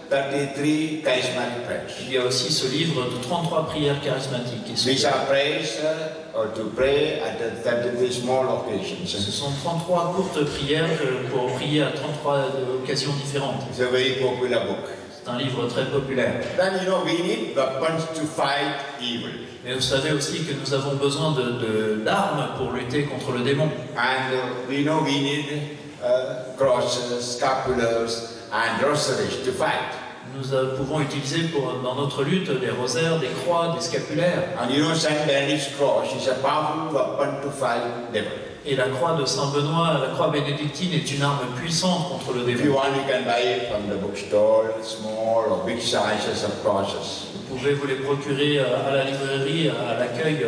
Speaker 3: 33 charismatic prayers.
Speaker 6: Il y a aussi ce livre de 33 prières charismatiques qui sont.
Speaker 3: These are prayers to pray at the 33 small occasions.
Speaker 6: Ce sont 33 courtes prières pour prier à 33 occasions différentes.
Speaker 3: It's a very popular book.
Speaker 6: C'est un livre très populaire.
Speaker 3: Then we need weapons to fight evil.
Speaker 6: Mais vous savez aussi que nous avons besoin d'armes pour lutter contre le démon.
Speaker 3: And we need crosses, scapulars, and rosaries to fight.
Speaker 6: Nous pouvons utiliser dans notre lutte des rosaires, des croix, des scapulaires.
Speaker 3: And Saint Benedict's cross is a powerful weapon to fight devil.
Speaker 6: Et la croix de Saint-Benoît, la croix bénédictine, est une arme puissante contre le
Speaker 3: If you
Speaker 6: démon.
Speaker 3: want, you can buy it from the bookstore, small or big sizes of crosses.
Speaker 6: Vous pouvez vous les procurer à la librairie, à l'accueil,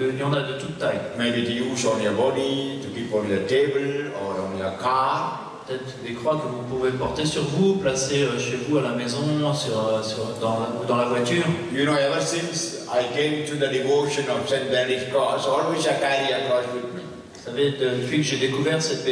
Speaker 6: il y en a de toute taille.
Speaker 3: Maybe to use on your body, to keep on your table or on your car.
Speaker 6: Peut-être des croix que vous pouvez porter sur vous, placer chez vous à la maison, dans la voiture.
Speaker 3: You know, ever since I came to the devotion of Saint Benedict's cross, always I carry a cross with me.
Speaker 6: Vous savez, depuis que j'ai découvert cette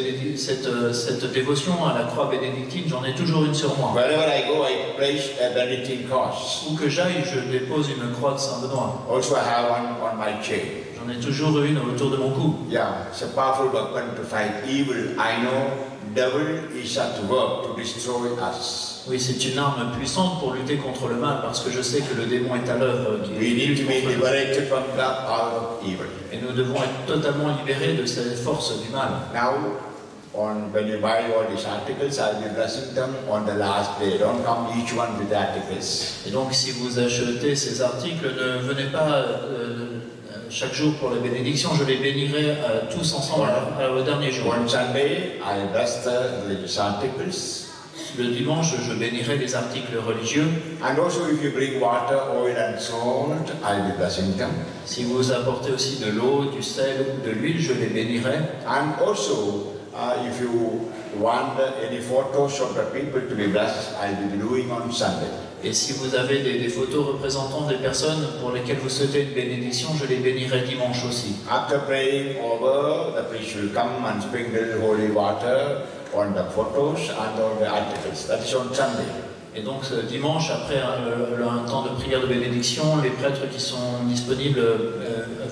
Speaker 6: dévotion à la croix bénédictine, j'en ai toujours une sur moi.
Speaker 3: Wherever I go, I place a Benedictine cross.
Speaker 6: Où que j'aille, je dépose une croix de Saint-Benoît.
Speaker 3: Also, I have one on my chain.
Speaker 6: J'en ai toujours une autour de mon cou.
Speaker 3: Yeah, it's a powerful weapon to fight evil. I know devil is at work to destroy us.
Speaker 6: Oui, c'est une arme puissante pour lutter contre le mal, parce que je sais que le démon est à l'œuvre.
Speaker 3: We need to be liberated from the power of evil.
Speaker 6: Et nous devons être totalement libérés de cette force du mal.
Speaker 3: Now, when you buy all these articles, I'll be blessing them on the last day. Don't come each one with articles.
Speaker 6: Et donc, si vous achetez ces articles, ne venez pas chaque jour pour la bénédiction, je les bénirai tous ensemble au dernier jour.
Speaker 3: One Sunday, I bless the religious articles.
Speaker 6: Le dimanche, je bénirai les articles religieux.
Speaker 3: And also if you bring water, oil and salt, I'll be blessing them.
Speaker 6: Si vous apportez aussi de l'eau, du sel ou de l'huile, je les bénirai.
Speaker 3: And also, if you want any photos of the people to be blessed, I'll be doing on Sunday.
Speaker 6: Et si vous avez des photos représentant des personnes pour lesquelles vous souhaitez une bénédiction, je les bénirai dimanche aussi.
Speaker 3: After praying over, the priest will come and sprinkle holy water on the photos and on the articles. That is on Sunday.
Speaker 6: Et donc dimanche, après un temps de prière de bénédiction, les prêtres qui sont disponibles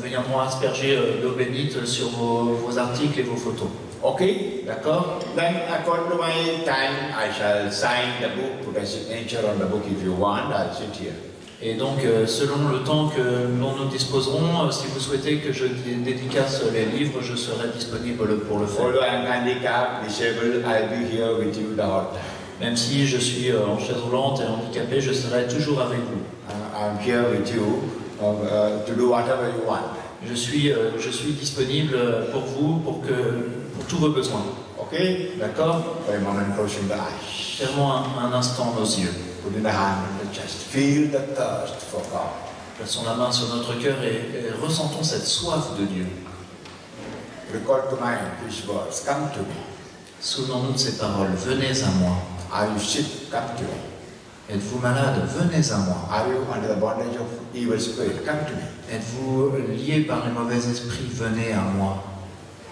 Speaker 6: viendront asperger l'eau bénite sur vos articles et vos photos.
Speaker 3: Okay?
Speaker 6: D'accord?
Speaker 3: Then according to my time, I shall sign the book, put a signature on the book if you want, I'll sit here.
Speaker 6: Et donc, selon le temps dont nous disposerons, si vous souhaitez que je dédicace les livres, je serai disponible pour le faire.
Speaker 3: Although I am handicapped, disabled, I'll be here with you the whole time.
Speaker 6: Même si je suis en chaise roulante et handicapé, je serai toujours avec vous.
Speaker 3: I'm here with you to do whatever you want.
Speaker 6: Je suis disponible pour vous, pour tous vos besoins.
Speaker 3: Okay?
Speaker 6: D'accord?
Speaker 3: For a moment, closing the eyes.
Speaker 6: Fermons un instant nos yeux.
Speaker 3: Put in the hand on the chest. Feel the thirst for God.
Speaker 6: Plaçons la main sur notre cœur et ressentons cette soif de Dieu.
Speaker 3: Recall to mind these words. Come to me.
Speaker 6: Souvenons-nous de ces paroles. Venez à moi.
Speaker 3: Are you sick? Come to me.
Speaker 6: Êtes-vous malade? Venez à moi.
Speaker 3: Are you under the bondage of evil spirit? Come to me.
Speaker 6: Êtes-vous lié par les mauvais esprits? Venez à moi.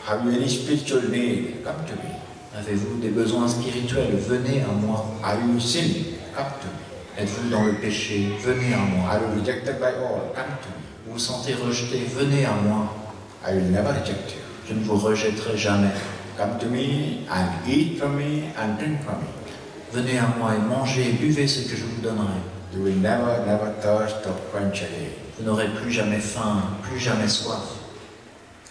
Speaker 3: Have you any spiritual need? Come to me.
Speaker 6: Avez-vous des besoins spirituels? Venez à moi.
Speaker 3: Are you sin? Come to me.
Speaker 6: Êtes-vous dans le péché? Venez à moi.
Speaker 3: Are you rejected by all? Come to me.
Speaker 6: Vous vous sentez rejeté? Venez à moi.
Speaker 3: I will never reject you.
Speaker 6: Je ne vous rejetterai jamais.
Speaker 3: Come to me and eat from me and drink from me.
Speaker 6: Venez à moi et mangez et buvez ce que je vous donnerai.
Speaker 3: You will never, never thirst or quench again.
Speaker 6: Vous n'aurez plus jamais faim, plus jamais soif.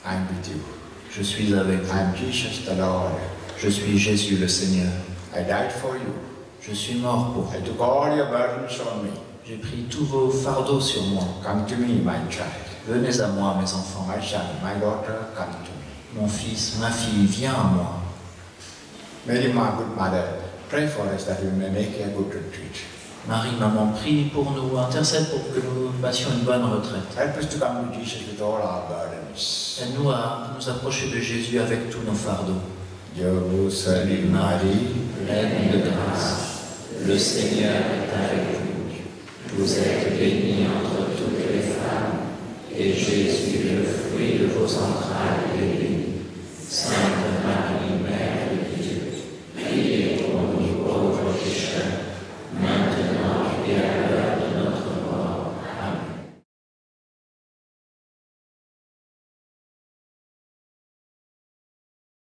Speaker 3: I'm with you.
Speaker 6: Je suis avec vous.
Speaker 3: I'm Jesus the Lord.
Speaker 6: Je suis Jésus le Seigneur.
Speaker 3: I died for you.
Speaker 6: Je suis mort pour vous.
Speaker 3: I took all your burdens on me.
Speaker 6: J'ai pris tous vos fardeaux sur moi.
Speaker 3: Come to me, my child.
Speaker 6: Venez à moi, mes enfants.
Speaker 3: My son, my daughter, come to me.
Speaker 6: Mon fils, ma fille, viens à moi.
Speaker 3: Mary, my good mother, pray for us that we may make a good retreat.
Speaker 6: Marie, maman, prie pour nous, intercède pour que nous passions une bonne retraite.
Speaker 3: Help us to come to Jesus with all our burdens.
Speaker 6: Aide-nous à nous approcher de Jésus avec tous nos fardeaux.
Speaker 3: Dieu vous salue,
Speaker 6: Marie, pleine de grâce, le Seigneur est avec vous. Vous êtes bénie entre toutes les femmes, et Jésus, le fruit de vos entrailles, est béni.